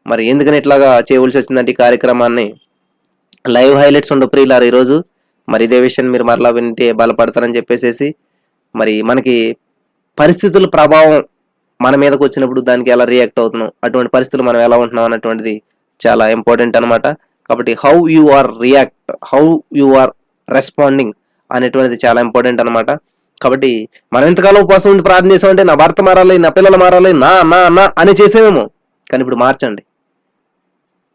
మరి ఎందుకని ఇట్లాగా చేయవలసి వచ్చిందంటే ఈ కార్యక్రమాన్ని లైవ్ హైలైట్స్ ఉండవు ప్రియులారా ఈరోజు. మరి ఇదే విషయాన్ని మీరు మరలా వింటే బలపడతారని చెప్పేసి, మరి మనకి పరిస్థితుల ప్రభావం మన మీదకి వచ్చినప్పుడు దానికి ఎలా రియాక్ట్ అవుతున్నాం, అటువంటి పరిస్థితులు మనం ఎలా ఉంటున్నాం అన్నటువంటిది చాలా ఇంపార్టెంట్ అనమాట. కాబట్టి how you are react, how you are responding అనేటువంటిది చాలా ఇంపార్టెంట్ అనమాట. కాబట్టి మనం ఎంతకాలం ఉపవాసం ఉండి ప్రార్థన చేసామంటే నా భర్త మారాలి, నా పిల్లలు మారాలి, నా నా నా అని చేసేమేమో. కానీ ఇప్పుడు మార్చండి.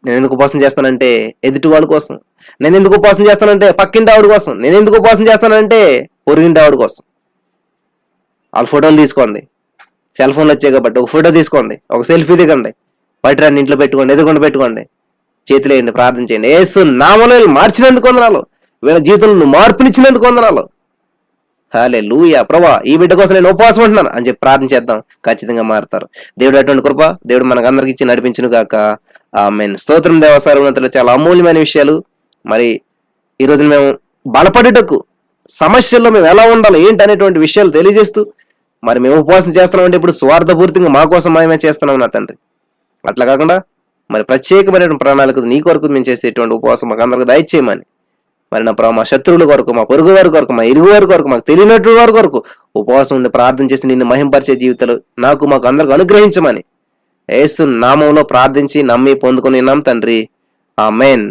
నేను ఎందుకు ఉపవాసం చేస్తానంటే ఎదుటి వాళ్ళ కోసం, నేను ఎందుకు ఉపవాసం చేస్తానంటే పక్కింటి ఆవిడ కోసం, నేను ఎందుకు ఉపవాసం చేస్తానంటే పొరుగింటి ఆవిడ కోసం. వాళ్ళ ఫోటోలు తీసుకోండి, సెల్ ఫోన్లు వచ్చాయి కాబట్టి ఒక ఫోటో తీసుకోండి, ఒక సెల్ఫీ దిగండి, బయట రండి, ఇంట్లో పెట్టుకోండి, ఎదురుకుండా పెట్టుకోండి, చేతులు వేయండి, ప్రార్థన చేయండి. యేసు నామములో మార్చినందుకు వందనాలు, వీళ్ళ జీవితంలో మార్పునిచ్చినందుకు వందనాలు. హల్లెలూయా. ప్రభువా ఈ బిడ్డ కోసం నేను ఉపవాసం ఉంటున్నాను అని చెప్పి ప్రార్థన చేద్దాం, ఖచ్చితంగా మారుతారు. దేవుడు అటువంటి కృప దేవుడు మనకు అందరికి ఇచ్చి నడిపించును గాక. ఆమేన్. స్తోత్రం దేవా. సర్వోన్నతులు చాలా అమూల్యమైన విషయాలు. మరి ఈ రోజు మేము బలపడుటకు సమస్యల్లో మేము ఎలా ఉండాలి ఏంటి అనేటువంటి విషయాలు తెలియజేస్తూ, మరి మేము ఉపవాసం చేస్తున్నామంటే ఇప్పుడు స్వార్థపూరితంగా మా కోసం మేమే చేస్తున్నాం నా తండ్రి. అట్లా కాకుండా మరి ప్రత్యేకమైన ప్రణాళిక నీ కొరకు మేము చేసేటువంటి ఉపవాసం మాకు అందరికి దయచేయమని, మరి నా ప్రభు మా శత్రువుల కొరకు, మా పొరుగు వారి కొరకు, మా ఇరుగు వారి కొరకు, మాకు తెలియనట్టు వారి కొరకు ఉపవాసం ఉండి ప్రార్థన చేసి నిన్ను మహింపరిచే జీవితాలు మాకు అందరికి అనుగ్రహించమని యేసు నామంలో ప్రార్థించి నమ్మి పొందుకుని తండ్రి. ఆమేన్.